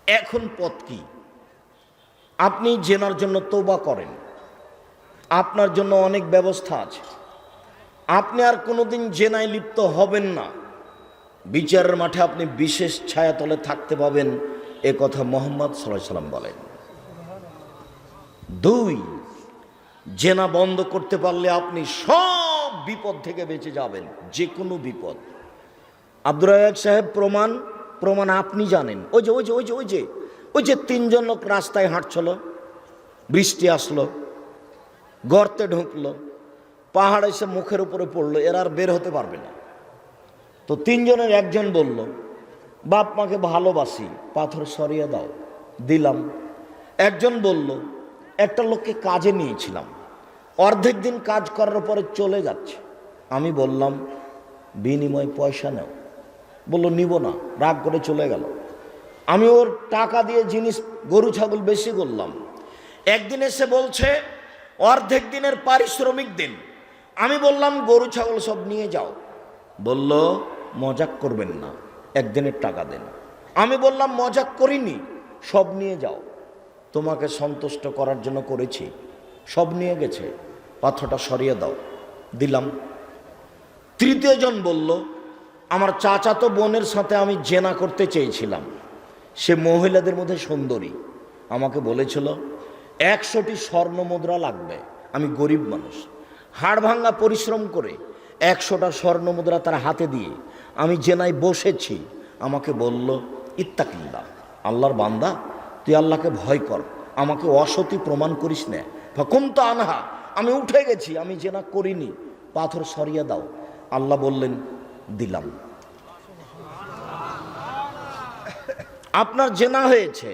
এখন পথ কি? আপনি জেনার জন্য তওবা করেন, আপনার জন্য অনেক ব্যবস্থা আছে। আপনি আর কোনোদিন জেনায় লিপ্ত হবেন না, বিচারের মাঠে আপনি বিশেষ ছায়াতলে থাকতে পাবেন, এ কথা মুহাম্মদ সাল্লাল্লাহু আলাইহি সাল্লাম বলেন। 2, জেনা বন্ধ করতে পারলে আপনি সব বিপদ থেকে বেঁচে যাবেন, যে কোনো বিপদ। আব্দুর রাজাক সাহেব, প্রমাণ আপনি জানেন। ওই যে 3 জন লোক রাস্তায় হাঁটছিল, বৃষ্টি আসলো, গর্তে ঢুকলো, পাহাড় এসে মুখের উপরে পড়লো, এরা আর বের হতে পারবে না। তো 3 জনের একজন বলল, বাপ মাকে ভালোবাসি, পাথর সরিয়ে দাও, দিলাম। একজন বলল, একটা লোককে কাজে নিয়েছিলাম, অর্ধেক দিন কাজ করার পরে চলে যাচ্ছে, আমি বললাম বিনিময় পয়সা নাও। বলল নিব না, রাগ করে চলে গেল। আমি ওর টাকা দিয়ে জিনিস গরু ছাগল বেশি করলাম। একদিন এসে বলছে অর্ধেক দিনের পারিশ্রমিক দিন। আমি বললাম গরু ছাগল সব নিয়ে যাও। বলল মজাক করবেন না, একদিনের টাকা দেন। আমি বললাম মজাক করিনি, সব নিয়ে যাও, তোমাকে সন্তুষ্ট করার জন্য করেছি। সব নিয়ে গেছে, পাথরটা সরিয়ে দাও। দিলাম। তৃতীয় জন বলল আমার চাচাতো বোনের সাথে আমি জেনা করতে চেয়েছিলাম, সে মহিলাদের মধ্যে সুন্দরী, আমাকে বলেছিল 100টি স্বর্ণ মুদ্রা লাগবে। আমি গরিব মানুষ, হাড় ভাঙ্গা পরিশ্রম করে 100টা স্বর্ণ মুদ্রা তার হাতে দিয়ে আমি জেনায় বসেছি। আমাকে বলল ইত্তাকিল্লাহ, আল্লাহর বান্দা তুই আল্লাহকে ভয় কর, আমাকে অসতী প্রমাণ করিস না। ফাকুন্ত আনহা, আমি উঠে গেছি, আমি জেনা করিনি, পাথর সরিয়ে দাও। আল্লাহ বললেন দিলাম। আপনার জেনা হয়েছে,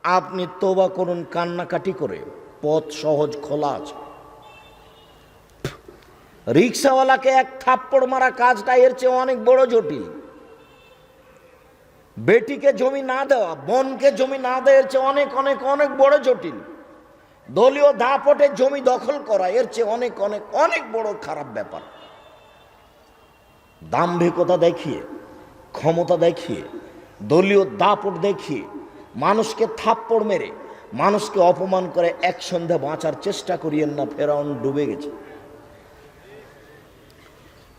আপনি তওবা করুন কান্নাকাটি করে, পথ সহজ খোলা আছে। রিক্সাওয়ালাকে এক থাপ্পড় মারা কাজটা এর চেয়ে অনেক বড় জটিল। বেটিকে জমি না দেওয়া, বোনকে জমি না দেওয়া এর চেয়ে অনেক অনেক অনেক বড় জটিল। দলীয় দাপটে জমি দখল করা এর চেয়ে অনেক অনেক অনেক বড় খারাপ ব্যাপার। দাম্ভিকতা দেখিয়ে, ক্ষমতা দেখিয়ে, দলীয় দাপট দেখিয়ে মানুষকে থাপ্পড় মেরে মানুষকে অপমান করে এক সন্ধ্যা বাঁচার চেষ্টা করিয়েন না। ফেরাউন ডুবে গেছে,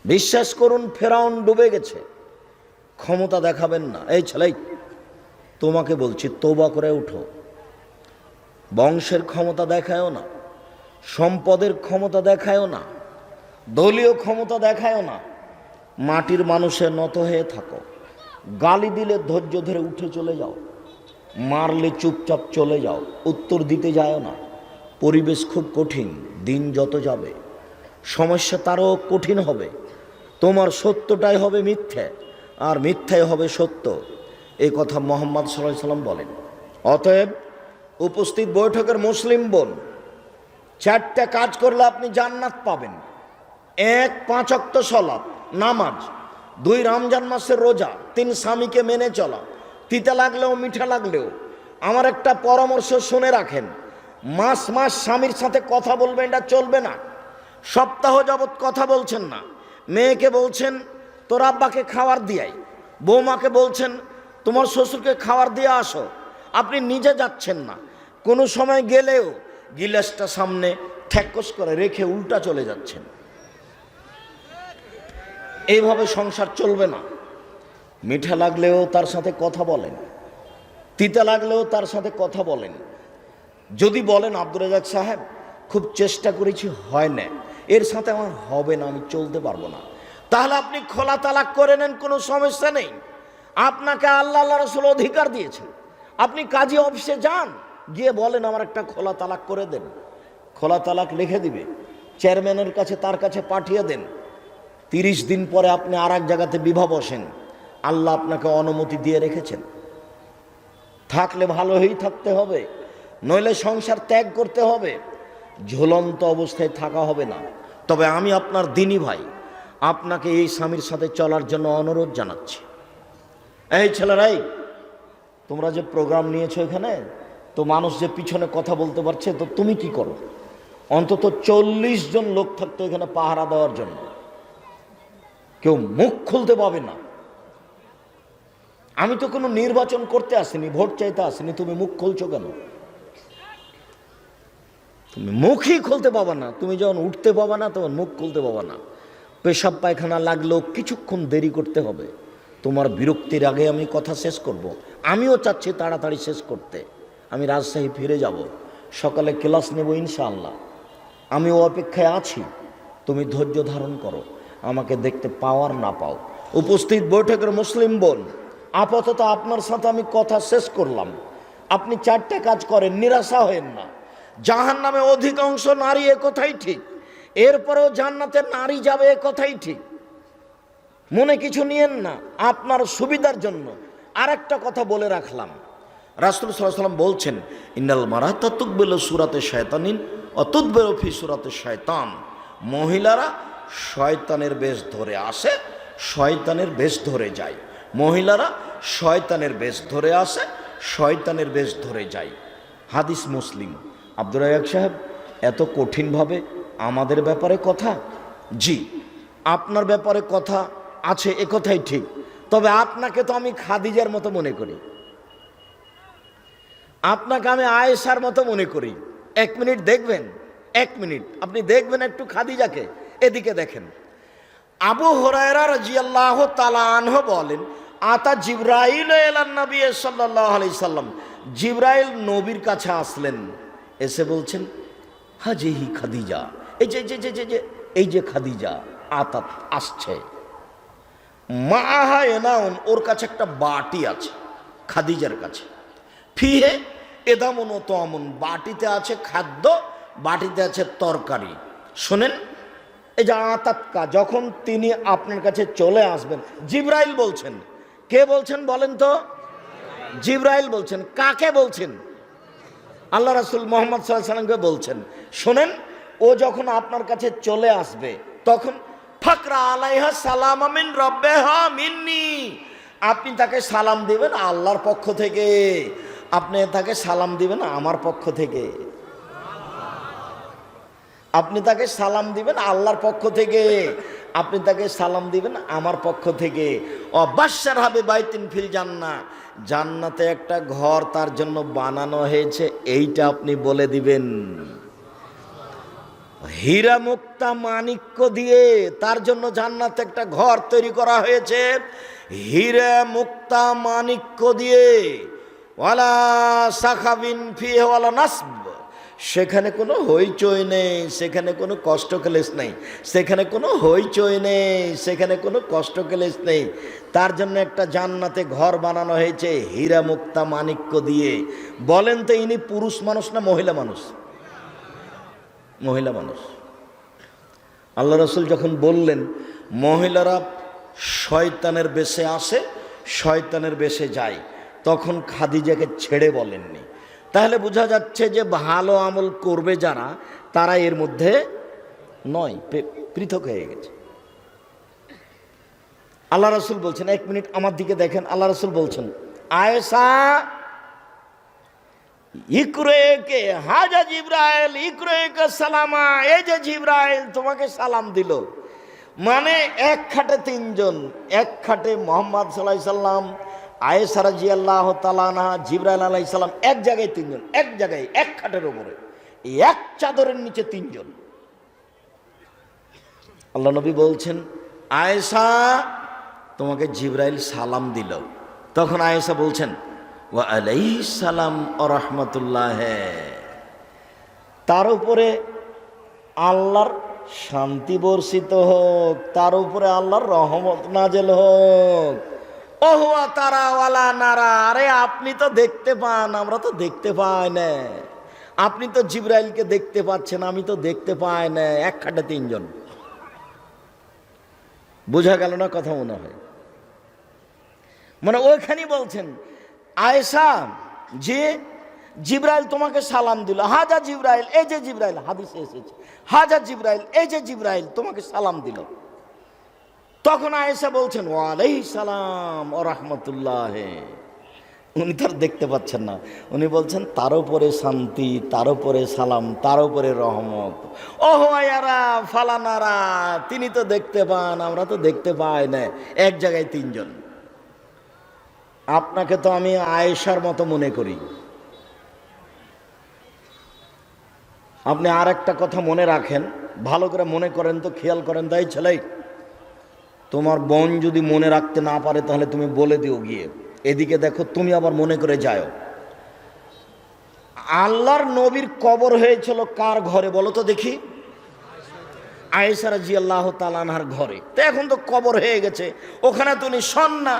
বিশ্বাস করুন ফেরাউন ডুবে গেছে। ক্ষমতা দেখাবেন না। এই ছেলে, তোমাকে বলছি তওবা করে উঠো। বংশের ক্ষমতা দেখায়ও না, সম্পদের ক্ষমতা দেখায়ও না, দলীয় ক্ষমতা দেখায়ও না। মাটির মানুষের নত হয়ে থাকো। গালি দিলে ধৈর্য ধরে উঠে চলে যাও, মারলে চুপচাপ চলে যাও, উত্তর দিতে যাও না। পরিবেশ খুব কঠিন, দিন যত যাবে সমস্যা তারও কঠিন হবে। তোমার সত্যটাই হবে মিথ্যে, আর মিথ্যাই হবে সত্য। এই কথা মুহাম্মদ সাল্লাল্লাহু আলাইহি সাল্লাম বলেন। অতএব উপস্থিত বৈঠকের মুসলিম বোন, 4টা কাজ করলে আপনি জান্নাত পাবেন। 1, 5 ওয়াক্ত সালাত নামাজ, 2 রমজান মাসের রোজা, 3 স্বামীকে মেনে চলা, তিতা লাগলেও মিঠা লাগলেও। আমার একটা পরামর্শ শুনে রাখেন, মাস মাস স্বামীর সাথে কথা বলবেন, এটা চলবে না। সপ্তাহ যাবৎ কথা বলছেন না, মেয়েকে বলছেন তোর আব্বাকে খাবার দিয়াই, বৌমাকে বলছেন তোমার শ্বশুরকে খাবার দিয়ে আসো, আপনি নিজে যাচ্ছেন না। কোনো সময় গেলেও গিলাসটা সামনে ঠ্যাকস করে রেখে উল্টা চলে যাচ্ছেন। এইভাবে সংসার চলবে না। মিঠা লাগলেও তার সাথে কথা বলেন, তিতা লাগলেও তার সাথে কথা বলেন। যদি বলেন আব্দুর রাজ্জাক সাহেব খুব চেষ্টা করেছি, হয় না, এর সাথে আমার হবে না, আমি চলতে পারবো না, তাহলে আপনি খোলা তালাক করে নেন, কোনো সমস্যা নেই। আপনাকে আল্লাহ রাসূল অধিকার দিয়েছেন, আপনি কাজী অফিসে যান, গিয়ে বলেন আমার একটা খোলা তালাক করে দেন। খোলা তালাক লিখে দিবে, চেয়ারম্যানের কাছে তার কাছে পাঠিয়ে দেন। 30 দিন পরে আপনি আর এক জায়গাতে বিবাহ বসেন, আল্লাহ আপনাকে অনুমতি দিয়ে রেখেছেন। থাকলে ভালোই থাকতে হবে, নইলে সংসার ত্যাগ করতে হবে। ঝুলন্ত অবস্থায় থাকা হবে না। তবে আমি আপনার দিনী ভাই, আপনাকে এই স্বামীর সাথে চলার জন্য অনুরোধ জানাচ্ছি। এই ছেলেরাই, তোমরা যে প্রোগ্রাম নিয়েছো এখানে, তো মানুষ যে পিছনে কথা বলতে পারছে, তো তুমি কি করো? অন্তত 40 জন লোক থাকতো এখানে পাহারা দেওয়ার জন্য, কেউ মুখ খুলতে পাবে না। আমি তো কোনো নির্বাচন করতে আসিনি, ভোট চাইতে আসিনি, তুমি মুখ খুলছো কেন? তুমি মুখই খুলতে পাবা না। তুমি যখন উঠতে পাবা না তখন মুখ খুলতে পাবা না। পেশাব পায়খানা লাগলেও কিছুক্ষণ দেরি করতে হবে। তোমার বিরক্তির আগে আমি কথা শেষ করব। আমিও চাচ্ছি তাড়াতাড়ি শেষ করতে। আমি রাজশাহী ফিরে যাব, সকালে ক্লাস নেব ইনশাআল্লাহ। আমিও অপেক্ষায় আছি, তুমি ধৈর্য ধারণ করো, আমাকে দেখতে পাওয়ার না পাও। উপস্থিত বৈঠকের মুসলিম বোন, আপাতত আপনার সাথে আমি কথা শেষ করলাম। আপনি 4টা কাজ করেন, নিরাশা হয়েন না। জাহান্নামে অধিকাংশ নারী, এ কথাই ঠিক। এরপরেও জান্নাতে নারী যাবে, এ কথাই ঠিক। মনে কিছু নিয়েন না, আপনার সুবিধার জন্য আর একটা কথা বলে রাখলাম। রাসূল সাল্লাল্লাহু আলাইহি ওয়াসাল্লাম বলছেন, ইন্নাল মারাতা তুকবিলু সূরাতে শায়তানিন ও তুদবিরু ফি সূরাতে শায়তান। মহিলারা শয়তানের বেশ ধরে আসে, শয়তানের বেশ ধরে যায়। মহিলারা শয়তানের বেশ ধরে আসে, শয়তানের বেশ ধরে যায়। হাদিস মুসলিম। আব্দুর রাজ্জাক সাহেব এত কঠিনভাবে আমাদের ব্যাপারে কথা? জি, আপনার ব্যাপারে কথা আছে, এ কথাই ঠিক। তবে আপনাকে তো আমি খাদিজার মতো মনে করি, আপনাকে আমি আয়েশার মতো মনে করি। 1 মিনিট দেখবেন, 1 মিনিট আপনি দেখবেন একটু খাদিজাকে। এদিকে দেখেন, আবু হুরায়রা রাদিয়াল্লাহু তাআলা আনহু বলেন, আতা জিবরাইল ইলান নবী সাল্লাল্লাহু আলাইহি সাল্লাম, জিবরাইল নবীর কাছে আসলেন, এসে বলছেন, হাজিহি খাদিজা, এই যে যে যে যে এই যে খাদিজা আতাত আসছে, মাআহা এনাউন, ওর কাছে একটা বাটি আছে, খাদিজার কাছে, ফিহে এদামুন ও তামুন, বাটিতে আছে খাদ্য, বাটিতে আছে তরকারি। শোনেন, এই যে আতাতকা, যখন তিনি আপনার কাছে চলে আসবেন, জিবরাইল বলছেন। কে বলছেন বলেন তো? জিবরাইল বলছেন। কাকে বলছেন? আল্লাহ রাসূল মুহাম্মদ সাল্লাল্লাহু আলাইহি সাল্লামকে বলছেন। শোনেন, ও যখন আপনার কাছে চলে আসবে, তখন ফাকরা আলাইহা সালাম মিন রাব্বিহা মিন্নি, আপনি তাকে সালাম দিবেন আল্লাহর পক্ষ থেকে, আপনি তাকে সালাম দিবেন আমার পক্ষ থেকে, আপনি তাকে সালাম দিবেন আল্লাহর পক্ষ থেকে, আপনি তাকে সালাম দিবেন আমার পক্ষ থেকে। অবাশশার হবে বাইতিন ফিল জান্নাহ, জান্নাতে একটা ঘর তার জন্য বানানো হয়েছে, এইটা আপনি বলে দিবেন। হীরা মুক্তা মাণিক্য দিয়ে তার জন্য জান্নাতে একটা ঘর তৈরি করা হয়েছে, হীরা মুক্তা মাণিক্য দিয়ে। ওয়ালা সাখাবিন ফিহি ওয়ালা নাসব, সেখানে কোনো হইচই নেই, সেখানে কোনো কষ্ট ক্লেশ নেই, সেখানে কোনো হইচই নেই, সেখানে কোনো কষ্ট ক্লেশ নেই। তার জন্য একটা জান্নাতে ঘর বানানো হয়েছে হীরা মুক্তা মাণিক্য দিয়ে। বলেন তো, ইনি পুরুষ মানুষ না মহিলা মানুষ? মহিলা মানুষ। আল্লাহ রাসূল যখন বললেন মহিলারা শয়তানের বেশে আসে, শয়তানের বেশে যায়, তখন খাদিজাকে ছেড়ে বলেননি। তাহলে বোঝা যাচ্ছে যে ভালো আমল করবে যারা, তারা এর মধ্যে নয়, পৃথক হয়ে গেছে। আল্লাহ রাসূল বলছেন, 1 মিনিট আমার দিকে দেখেন, আল্লাহ রাসূল বলছেন, আয়েশা ইকরেকে হাজা জিবরাইল ইকরেকে সালামা, এই যে জিবরাইল তোমাকে সালাম দিল। মানে এক খাটে 3 জন, এক খাটে মুহাম্মদ সাল্লাল্লাহু আলাইহি সাল্লাম, আয়েশা রাদিয়াল্লাহু তাআলা আনহা, জিবরাইল আলাইহিস সালাম, এক জায়গায় 3 জন, এক জায়গায় এক খাটের উপরে, এক চাদরের নিচে 3 জন। আল্লাহ নবী বলছেন, আয়েশা তোমাকে জিবরাইল সালাম দিল। তখন আয়েশা বলছেন, ওয়া আলাইহিস সালাম ওয়া রাহমাতুল্লাহ, তার উপরে আল্লাহর শান্তি বর্ষিত হোক, তার উপরে আল্লাহর রহমত নাজেল হোক। ওহুয়া তারা ওয়ালা নারা, আরে আপনি তো দেখতে পান, আমরা তো দেখতে পাই না। আপনি তো জিবরাইলকে দেখতে পাচ্ছেন, আমি তো দেখতে পাই না। এক খাটে 3 জন। বোঝা গেল না কথা? মনে হয় মানে ওইখানেই বলছেন, আয়েশা যে জিবরাইল তোমাকে সালাম দিল, হাজা জিবরাইল, এই যে জিবরাইল, হাদিসে এসেছে, হাজা জিবরাইল, এই যে জিবরাইল তোমাকে সালাম দিল। তখন আয়েশা বলছেন, ওয়া আলাইহিস সালাম ওয়া রাহমাতুল্লাহ। উনি তার দেখতে পাচ্ছেন না, উনি বলছেন তার উপরে শান্তি, তার উপরে সালাম, তার উপরে রহমত। ওহো আয়ারা ফালানারা, তিনি তো দেখতে পান, আমরা তো দেখতে পাই না। এক জায়গায় 3 জন। আপনাকে তো আমি আয়েশার মতো মনে করি। আপনি আর একটা কথা মনে রাখেন, ভালো করে মনে করেন তো, খেয়াল করেন। তাই ছেলে, তোমার বোন যদি মনে রাখতে না পারে তাহলে তুমি বলে দিও গিয়ে, এদিকে দেখো, তুমি আবার মনে করে যাও। আল্লাহর নবীর কবর হয়েছিল কার ঘরে বলো তো দেখি? আয়েশা রাদিয়াল্লাহু তাআলা আনহার ঘরে। তো এখন তো কবর হয়ে গেছে, ওখানে তো উনি শোন না।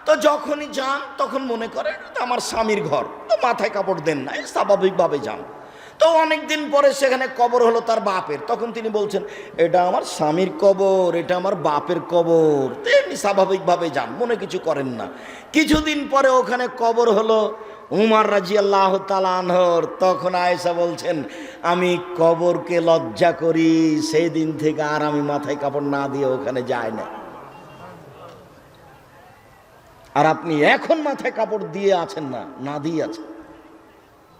তো যখনই যান তখন মনে করে এটা আমার স্বামীর ঘর, তো মাথায় কাপড় দেন না, স্বাভাবিকভাবে যান। তো অনেকদিন পরে সেখানে কবর হলো তার বাপের, তখন তিনি বলছেন এটা আমার স্বামীর কবর, এটা আমার বাপের কবর। তেমনি স্বাভাবিকভাবে যান, মনে কিছু করেন না। কিছুদিন পরে ওখানে কবর হলো উমর রাদিয়াল্লাহু তাআলা আনহুর। তখন আয়েশা বলছেন, আমি কবরকে লজ্জা করি, সেই দিন থেকে আর আমি মাথায় কাপড় না দিয়ে ওখানে যাই না। আর আপনি এখন মাথায় কাপড় দিয়ে আছেন না, না দিয়ে আছেন।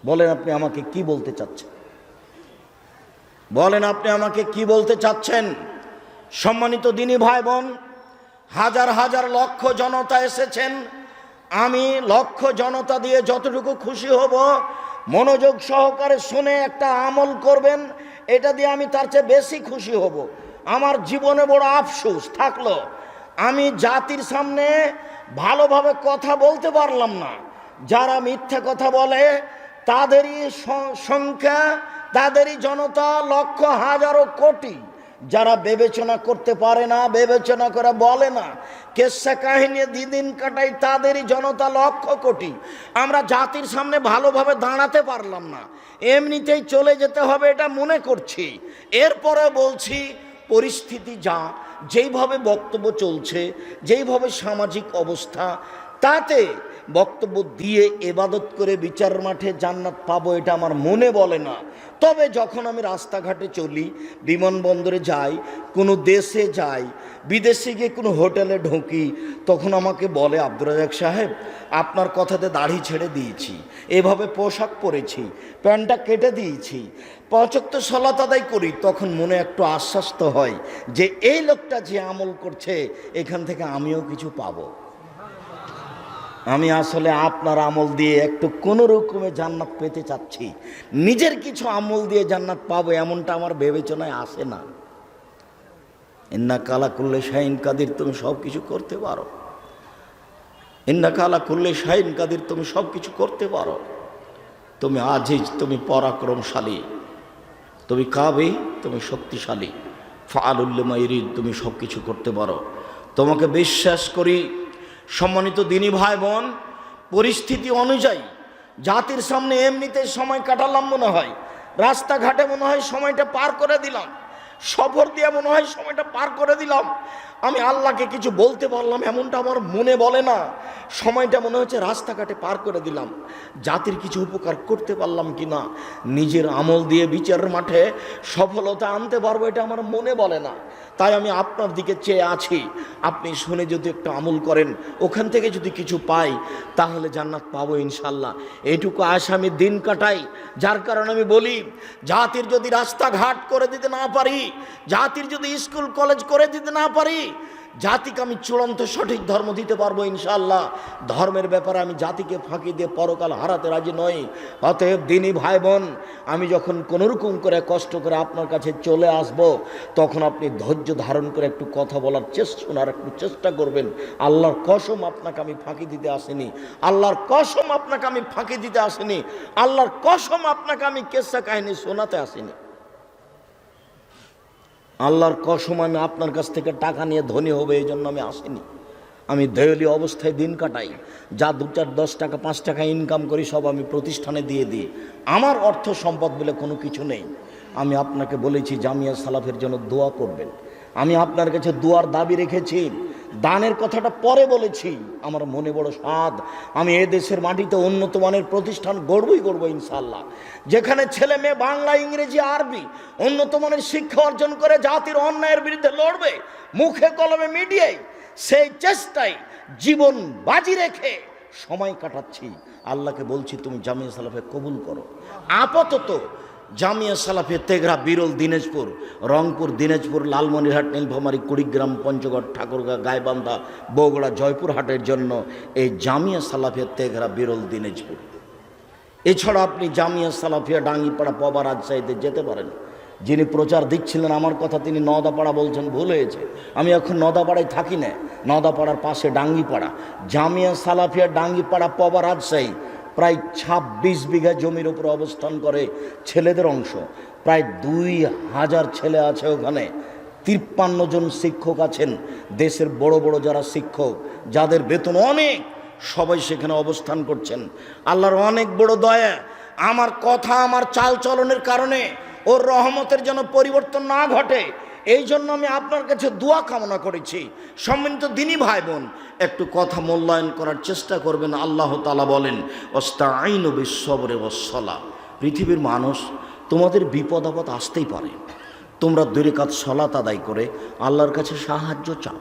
বলেন আপনি আমাকে কি বলতে চাচ্ছেন? বলেন আপনি আমাকে কি বলতে চাচ্ছেন? সম্মানিত দিনী ভাই বোন, হাজার হাজার লক্ষ জনতা এসেছেন। আমি লক্ষ জনতা দিয়ে যতটুকু খুশি হব, মনোযোগ সহকারে শুনে একটা আমল করবেন, এটা দিয়ে আমি তার চেয়ে বেশি খুশি হব। আমার জীবনে বড় আফসোস থাকলো, আমি জাতির সামনে ভালোভাবে কথা বলতে পারলাম না। যারা মিথ্যা কথা বলে তাদেরই সংখ্যা, তাদেরই জনতা লক্ষ হাজারো কোটি। যারা বিবেচনা করতে পারে না, বিবেচনা করে বলে না, কেসা কাহিনী দিন কাটাই, তাদেরই জনতা লক্ষ কোটি। আমরা জাতির সামনে ভালোভাবে দাঁড়াতে পারলাম না, এমনিতেই চলে যেতে হবে এটা মনে করছি। এরপরে বলছি, পরিস্থিতি যা, যেইভাবে বক্তব্য চলছে, যেইভাবে সামাজিক অবস্থা, তাতে বক্তব্য দিয়ে ইবাদত করে বিচার মাঠে জান্নাত পাবো এটা আমার মনে বলে না। তবে যখন আমি রাস্তাঘাটে চলি, বিমানবন্দরে যাই, কোনো দেশে যাই, বিদেশে গিয়ে কোনো হোটেলে ঢুকি, তখন আমাকে বলে, আব্দুর রাজ্জাক সাহেব, আপনার কথাতে দাড়ি ছেড়ে দিয়েছি, এভাবে পোশাক পরেছি, প্যান্টটা কেটে দিয়েছি, 5 ওয়াক্ত সালাত আদায় করি। তখন মনে একটু আশ্বাস তো হয় যে এই লোকটা যে আমল করছে, এখান থেকে আমিও কিছু পাবো। আমি আসলে আপনার আমল দিয়ে একটু কোনো রকমে জান্নাত পেতে চাচ্ছি, নিজের কিছু আমল দিয়ে জান্নাত পাবো এমনটা আমার বিবেচনায় আসে না। ইন্নাকা আলা কুল্লি শাইইন কাদির, তুমি সব কিছু করতে পারো। ইন্নাকা আলা কুল্লি শাইইন কাদির, তুমি সব কিছু করতে পারো। তুমি আজিজ, তুমি পরাক্রমশালী, তুমি কাবি, তুমি শক্তিশালী, ফাআলুল লিমা ইউরিদ, তুমি সব কিছু করতে পারো। তোমাকে বিশ্বাস করি। সম্মানিত দিনী ভাই বোন, পরিস্থিতি অনুযায়ী জাতির সামনে এমনিতে সময় কাটালাম মনে হয়, রাস্তাঘাটে মনে হয় সময়টা পার করে দিলাম, সফর দিয়ে মনে হয় সময়টা পার করে দিলাম। আমি আল্লাহকে কিছু বলতে পারলাম এমনটা আমার মনে বলে না। সময়টা মনে হচ্ছে রাস্তাঘাটে পার করে দিলাম। জাতির কিছু উপকার করতে পারলাম কি না, নিজের আমল দিয়ে বিচারের মাঠে সফলতা আনতে পারবো এটা আমার মনে বলে না। তাই আমি আপনার দিকে চেয়ে আছি, আপনি শুনে যদি একটু আমল করেন, ওখান থেকে যদি কিছু পাই, তাহলে জান্নাত পাবো ইনশাল্লাহ। এইটুকু আশা আমি দিন কাটাই। যার কারণে আমি বলি, জাতির যদি রাস্তাঘাট করে দিতে না পারি, জাতির যদি স্কুল কলেজ করে দিতে না পারি, জাতিকে আমি চূড়ান্ত সঠিক ধর্ম দিতে পারবো ইনশাআল্লাহ। ধর্মের ব্যাপারে আমি জাতিকে ফাঁকি দিয়ে পরকাল হারাতে রাজি নই। অতএব দিনী ভাই বোন, আমি যখন কোনোরকম করে কষ্ট করে আপনার কাছে চলে আসব, তখন আপনি ধৈর্য ধারণ করে একটু কথা বলার শোনার একটু চেষ্টা করবেন। আল্লাহর কসম আপনাকে আমি ফাঁকি দিতে আসিনি, আল্লাহর কসম আপনাকে আমি ফাঁকি দিতে আসিনি, আল্লাহর কসম আপনাকে আমি কেসা কাহিনী শোনাতে আসিনি। আল্লাহর কসম আমি আপনার কাছ থেকে টাকা নিয়ে ধনী হবে এই জন্য আমি আসিনি। আমি দেউলি অবস্থায় দিন কাটাই, যা 2-4 10 টাকা 5 টাকা ইনকাম করি সব আমি প্রতিষ্ঠানে দিয়ে দিই। আমার অর্থ সম্পদ বলে কোনো কিছু নেই। আমি আপনাকে বলেছি জামিয়া সালাফের জন্য দোয়া করবেন। আমি আপনার কাছে দোয়ার দাবি রেখেছি, দানের কথাটা পরে বলেছি। আমার মনে বড় স্বাদ, আমি এ দেশের মাটিতে উন্নত মানের প্রতিষ্ঠান গড়বই ইনশাআল্লাহ, যেখানে ছেলে মেয়ে বাংলা, ইংরেজি, আরবি উন্নত মানের শিক্ষা অর্জন করে জাতির অন্যায়ের বিরুদ্ধে লড়বে, মুখে কলমে মিডিয়ায়। সেই চেষ্টায় জীবন বাজি রেখে সময় কাটাচ্ছি। আল্লাহকে বলছি, তুমি জামিয়া সালাফে কবুল করো। আপাতত জামিয়া সালাফে তেঘরা, বিরল, দিনাজপুর, রংপুর, দিনাজপুর, লালমনিরহাট, নীলফামারী, কুড়িগ্রাম, পঞ্চগড়, ঠাকুরগাঁ, গাইবান্ধা, বগুড়া, জয়পুরহাটের জন্য এই জামিয়া সালাফিয়া তেঘরা, বিরল, দিনাজপুর। এছাড়া আপনি জামিয়া সালাফিয়া ডাঙ্গিপাড়া, পবা, রাজশাহীতে যেতে পারেন। যিনি প্রচার দিচ্ছিলেন আমার কথা, তিনি নদাপাড়া বলছেন, ভুল হয়েছে। আমি এখন নদাপাড়ায় থাকি না, নদাপাড়ার পাশে ডাঙ্গিপাড়া। জামিয়া সালাফিয়া ডাঙ্গিপাড়া, পবা, রাজশাহী প্রায় 26 বিঘা জমির উপর অবস্থান করে। ছেলেদের অংশ প্রায় 2000 ছেলে আছে ওখানে। 53 জন শিক্ষক আছেন, দেশের বড় বড় যারা শিক্ষক, যাদের বেতন অনেক, সবাই সেখানে অবস্থান করছেন। আল্লাহর অনেক বড় দয়া, আমার কথা, আমার চাল চলনের কারণে ওর রহমতের যেন পরিবর্তন না ঘটে, এই জন্য আমি আপনার কাছে দোয়া কামনা করেছি। সম্মানিত দিনী ভাই বোন, একটু কথা মূল্যায়ন করার চেষ্টা করবেন। আল্লাহ তাআলা বলেন, ওয়াস্তাঈনু বিস-সবরি ওয়াস-সালাহ। পৃথিবীর মানুষ, তোমাদের বিপদ আপদ আসতেই পারে, তোমরা 2 রাকাত সালাত আদায় করে আল্লাহর কাছে সাহায্য চাও,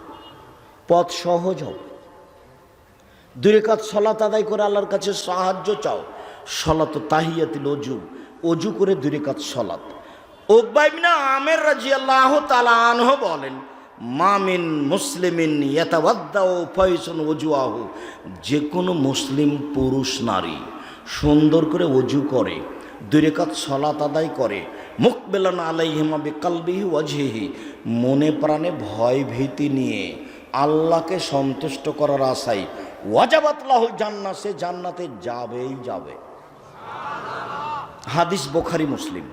পথ সহজ হবে। 2 রাকাত সালাত আদায় করে আল্লাহর কাছে সাহায্য চাও। সালাত তাহিয়াতুল ওযু, ওযু করে 2 রাকাত সালাত। উকবা ইবনে আমের রাদিয়াল্লাহু তাআলা আনহু বলেন, মামিন মুসলিমিন ইয়াতাওয়াদ্দাউ ফায়সুন ওযুহু, যে কোনো মুসলিম পুরুষ নারী সুন্দর করে ওযু করে, 2 রাকাত সালাত আদায় করে, মুকবিলান আলাইহিমা বিকলবিহি ওয়াজহিহি, মনে প্রাণে ভয় ভীতি নিয়ে আল্লাহকে সন্তুষ্ট করার আশায়, ওয়াজাবাত লাহুল জান্নাহ, সে জান্নাতে যাবেই যাবে। হাদিস বুখারী মুসলিম।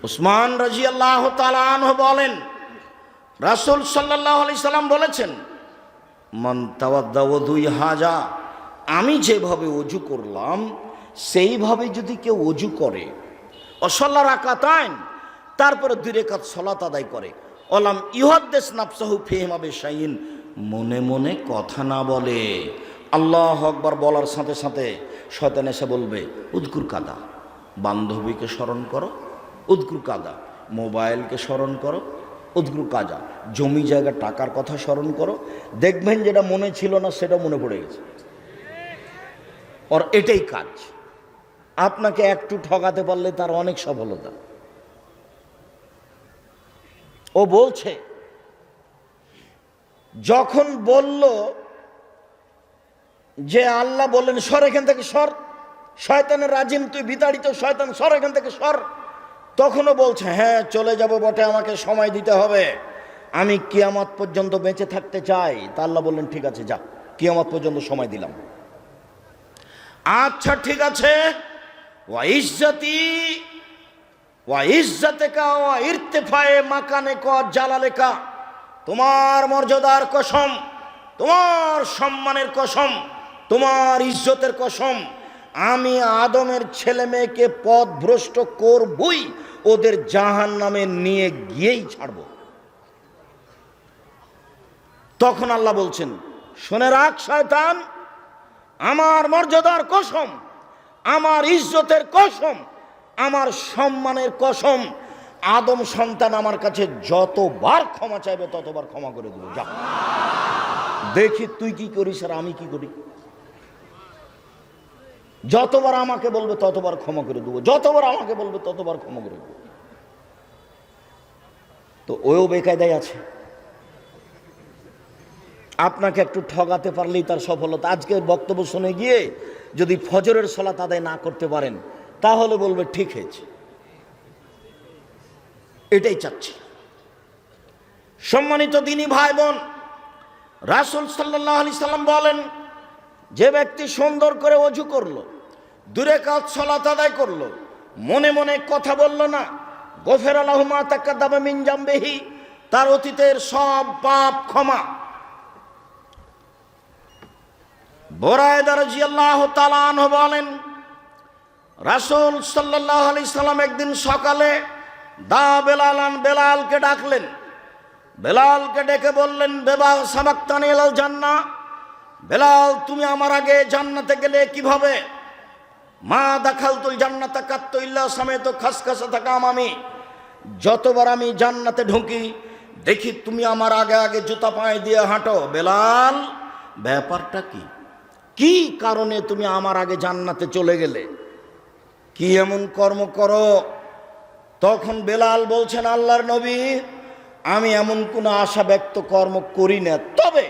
উসমান রাদিয়াল্লাহু তাআলা আনহু বলেন, রাসূল সাল্লাল্লাহু আলাইহি সাল্লাম বলেছেন, মান তাওয়াদ্দা ওযুই হাজা, আমি যেভাবে ওযু করলাম সেইভাবে যদি কেউ ওযু করে, অসাল্লা রাকাতাইন, তারপরে 2 রাকাত সালাত আদায় করে, অলাম ইউহাদ্দিস নাফসাহু ফিহিমা বিশাইইন, মনে মনে কথা না বলে, আল্লাহু আকবার বলার সাথে সাথে শয়তান এসে বলবে, উযকুর কাদা, বান্ধবীকে স্মরণ করো, উযকুর কাদা, মোবাইলকে স্মরণ করো, উযকুর কাদা, জমি জায়গা টাকার কথা স্মরণ করো, দেখবেন যেটা মনে ছিল না সেটা মনে পড়ে গেছে। ওর এটাই কাজ। আপনাকে একটু ঠকাতে পারলে তার অনেক সফলতা। ও বলছে, যখন বলল যে আল্লাহ বললেন সর এখান থেকে সর, শয়তানের রাজিম তুই বিতাড়িত শয়তান, সর এখান থেকে সর, তখনও বলছে হ্যাঁ চলে যাব বটে, আমাকে সময় দিতে হবে, আমি কিয়ামত পর্যন্ত বেঁচে থাকতে চাই। তা আল্লাহ বললেন ঠিক আছে যা, কিয়ামত পর্যন্ত সময় দিলাম। আচ্ছা ঠিক আছে, ওয়া ইজ্জতি ওয়া ইজ্জতিকা ওয়া ইরতিফায়ে মাকানিকা ওয়া জালালিকা, তোমার মর্যাদার কসম, তোমার সম্মানের কসম, তোমার ইজ্জতের কসম, আমি আদমের ছেলে মেয়েকে পথভ্রষ্ট করবই, ওদের জাহান্নামে নিয়ে গিয়েই ছাড়ব। তখন আল্লাহ বলছেন, শুনে রাখ শয়তান, আমার মর্যাদার কসম, আমার ইজ্জতের কসম, আমার সম্মানের কসম, আদম সন্তান আমার কাছে যতবার ক্ষমা চাইবে ততবার ক্ষমা করে দেব। যা দেখি তুই কি করিস আর আমি কি করি। যতবার আমাকে বলবে ততবার ক্ষমা করে দেবো, যতবার আমাকে বলবে ততবার ক্ষমা করে দেবো। তো ওও বেকায়দায় আছে। আপনাকে একটু ঠকাতে পারলেই তার সফলতা। আজকের বক্তব্য শুনে গিয়ে যদি ফজরের সালাত আদায় না করতে পারেন তাহলে বলবে ঠিক হয়েছে। এটাই চাচ্ছি। সম্মানিত দিনী ভাই বোন, রাসূল সাল্লাল্লাহু আলাইহি সাল্লাম বলেন, যে ব্যক্তি সুন্দর করে ওযু করলো, 2 রাকাত সালাত আদায় করলো, মনে মনে কথা বলল না, গফিরা লাহু মা তাকাদ্দামা মিন জামবিহি, তার অতীতের সব পাপ ক্ষমা। বুরায়দা রাদিয়াল্লাহু তাআলা আনহু বলেন, রাসূল সাল্লাল্লাহু আলাইহি সাল্লাম একদিন সকালে দা বেলালান, বেলালকে ডাকলেন। বেলালকে ডেকে বললেন, বেবা সাবাক্তানি ইলাল জান্নাহ, বেলাল তুমি আমার আগে জান্নাতে গেলে কিভাবে? মা দাখালতুল জান্নাতা কাত্তু ইল্লা সামাইতু খাসখাসা তাকাম, আমি যতবার আমি জান্নাতে ঢুকি দেখি তুমি আমার আগে আগে জুতা পায়ে দিয়ে হাঁটো। বেলাল, ব্যাপারটা কি? কি কারণে তুমি আমার আগে জান্নাতে চলে গেলে? কি এমন কর্ম করো? তখন বেলাল বলছেন, আল্লাহর নবী, আমি এমন কোনো আশা ব্যক্ত কর্ম করি না, তবে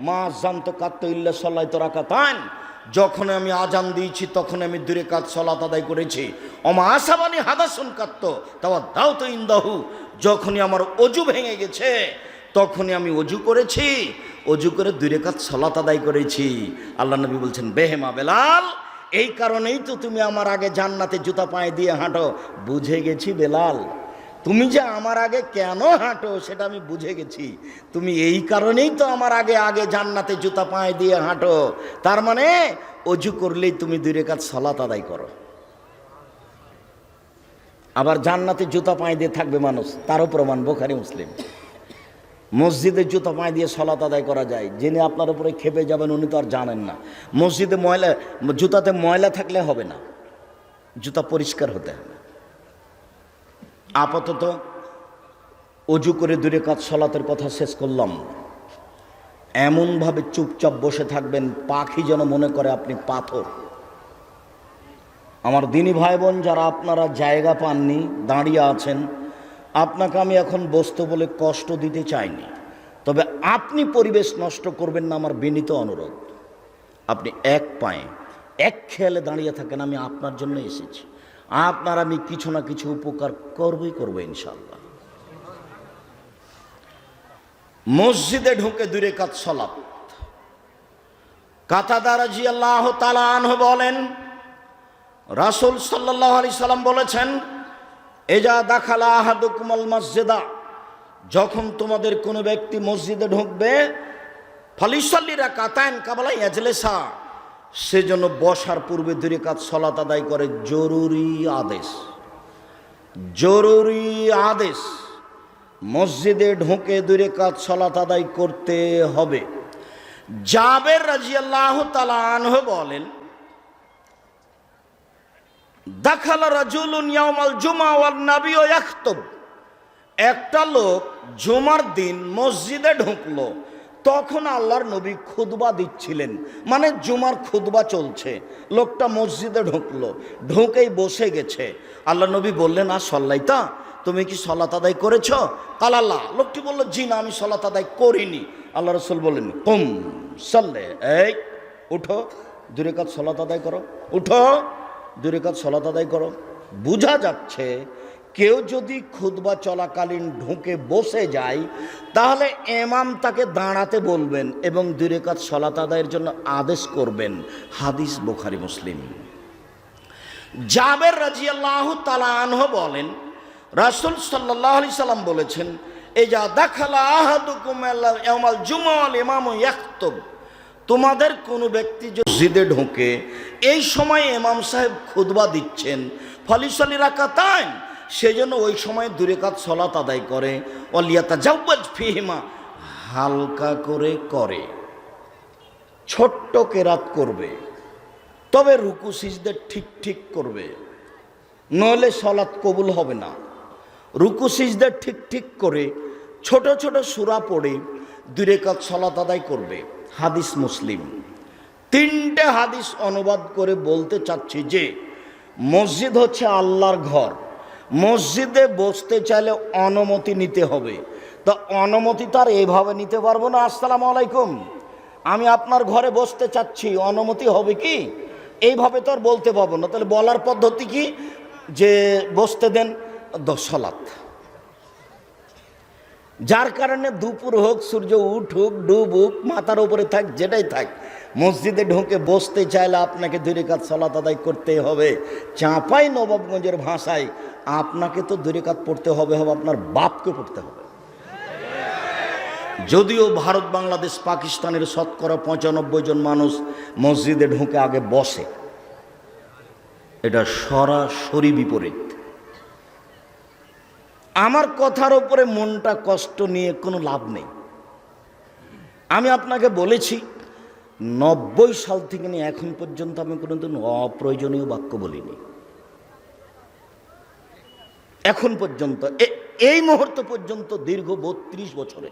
মা জানত কাত্তু ইল্লা সাল্লাতু রাকাতান, যখন আমি আজান দিয়েছি তখন আমি 2 রাকাত সালাত আদায় করেছি। অমা আসাবানি হাদাসুন কাত্ত তাওয়া দাও তো ইন্দাহু, যখনই আমার অজু ভেঙে গেছে তখনই আমি অজু করেছি, অজু করে 2 রাকাত সালাত আদায় করেছি। আল্লাহ নবী বলছেন, বেহেমা বেলাল, এই কারণেই তো তুমি আমার আগে জান্নাতে জুতা পায়ে দিয়ে হাঁটো। বুঝে গেছি বেলাল, তুমি যে আমার আগে কেন হাঁটো সেটা আমি বুঝে গেছি। তুমি এই কারণেই তো আমার আগে আগে জান্নাতে জুতা পায়ে দিয়ে হাঁটো। তার মানে অজু করলেই তুমি 2 রাকাত সালাত আদায় করো। আবার জান্নাতে জুতা পায়ে দিয়ে থাকবে মানুষ, তারও প্রমাণ বুখারী মুসলিম। মসজিদে জুতা পায়ে দিয়ে সালাত আদায় করা যায়, যিনি আপনার উপরে খেপে যাবেন উনি তো আর জানেন না। মসজিদে ময়লা, জুতাতে ময়লা থাকলে হবে না, জুতা পরিষ্কার হতে হবে। আপাতত অজু করে 2 রাকাত সালাতের কথা শেষ করলাম। এমনভাবে চুপচাপ বসে থাকবেন পাখি যেন মনে করে আপনি পাথর। আমার দিনী ভাই বোন যারা আপনারা জায়গা পাননি, দাঁড়িয়ে আছেন, আপনাকে আমি এখন বসতে বলে কষ্ট দিতে চাইনি, তবে আপনি পরিবেশ নষ্ট করবেন না, আমার বিনীত অনুরোধ। আপনি এক পায়ে এক খেয়ালে দাঁড়িয়ে থাকেন, আমি আপনার জন্য এসেছি, আপনার আমি কিছু না কিছু উপকার করবো ইনশাআল্লাহ। মসজিদে ঢুকে 2 রাকাত সালাত। কাতাদা রাদিয়াল্লাহু তাআলা আনহু বলেন, রাসূল সাল্লাল্লাহু আলাইহি সাল্লাম বলেছেন, এজা দাখালা আহাদুকুমুল মসজিদা, যখন তোমাদের কোনো ব্যক্তি মসজিদে ঢুকবে, ফালিসাল্লি রাকাতাইন কাবলা ইয়াজলিসা, সেজন্য বসার পূর্বে 2 রাকাত সালাত আদায় করে। জরুরি আদেশ, জরুরি আদেশ, মসজিদে ঢুকে 2 রাকাত সালাত আদায় করতে হবে। জাবের রাদিয়াল্লাহু তাআলা আনহু বলেন, দাখালা রাজুলুন ইয়াউমাল জুমআ ওয়ান নাবিয়্যু ইয়াখতুব, একটা লোক জুমার দিন মসজিদে ঢুকলো, তখন আল্লাহর নবী খুতবা দিচ্ছিলেন, মানে জুমার খুতবা চলছে। লোকটা মসজিদে ঢুকলো, ঢুকেই বসে গেছে। আল্লাহ নবী বললেন, আর সল্লাইতা, তুমি কি সালাত আদায় করেছ? কালাল্লাহ। লোকটি বলল, জি না, আমি সালাত আদায় করিনি। আল্লাহ রাসূল বললেন, কুম সাল্লে, এই উঠো, 2 রাকাত সালাত আদায় করো, উঠো, 2 রাকাত সালাত আদায় করো। বোঝা যাচ্ছে কেউ যদি খুতবা চলাকালীন ঢুকে বসে যায়, তাহলে ইমাম তাকে দাঁড়াতে বলবেন এবং 2 রাকাত সালাত আদায়ের জন্য আদেশ করবেন। হাদিস বুখারী মুসলিম। জাবের রাদিয়াল্লাহু তাআলা আনহু বলেন, রাসূল সাল্লাল্লাহু আলাইহি সাল্লাম বলেছেন, এজা দাখালা আহাদুকুম ইয়াউমাল জুমআ ওয়াল ইমামু ইয়াখতুব, তোমাদের কোনো ব্যক্তি মসজিদে ঢোকে, এই সময় ইমাম সাহেব খুতবা দিচ্ছেন, ফালিসাল্লি রাকাতাইন, সেজন্য ওই সময় 2 রাকাত সালাত আদায় করে। ওয়ালিয়াতাজাওয়াজ ফিহিমা, হালকা করে করে, ছোট্ট কেরাত করবে, তবে রুকু সিজদা ঠিক ঠিক করবে, নইলে সালাত কবুল হবে না। রুকু সিজদা ঠিক ঠিক করে ছোট ছোট সূরা পড়ে 2 রাকাত সালাত আদায় করবে। হাদিস মুসলিম। 3টে হাদিস অনুবাদ করে বলতে চাচ্ছি যে মসজিদ হচ্ছে আল্লাহর ঘর, মসজিদে বসতে চাইলে অনুমতি নিতে হবে। তা অনুমতি তার এইভাবে নিতে পারবো না, আসসালামু আলাইকুম, আমি আপনার ঘরে বসতে চাচ্ছি, অনুমতি হবে কি? এইভাবে তো আর বলতে পারবো না। তাহলে বলার পদ্ধতি কি? যে বসতে দেন, সালাত। যার কারণে দুপুর হোক, সূর্য উঠুক ডুবুক, মাথার উপরে থাক, যেটাই থাক, মসজিদে ঢুকে বসতে চাইলে আপনাকে 2 রাকাত সালাত আদায় করতে হবে। চাঁপাই নবাবগঞ্জের ভাষায় আপনাকে তো 2 রাকাত পড়তে হবে, আপনার বাপকে পড়তে হবে। যদিও ভারত, বাংলাদেশ, পাকিস্তানের শতকরা 95 জন মানুষ মসজিদে ঢুকে আগে বসে, এটা সরাসরি বিপরীত। আমার কথার উপরে মনটা কষ্ট নিয়ে কোনো লাভ নেই। আমি আপনাকে বলেছি 90 সাল থেকে নিয়ে এখন পর্যন্ত আমি কোনোদিন অপ্রয়োজনীয় বাক্য বলিনি। এখন পর্যন্ত, এই মুহূর্ত পর্যন্ত, দীর্ঘ 32 বছরে,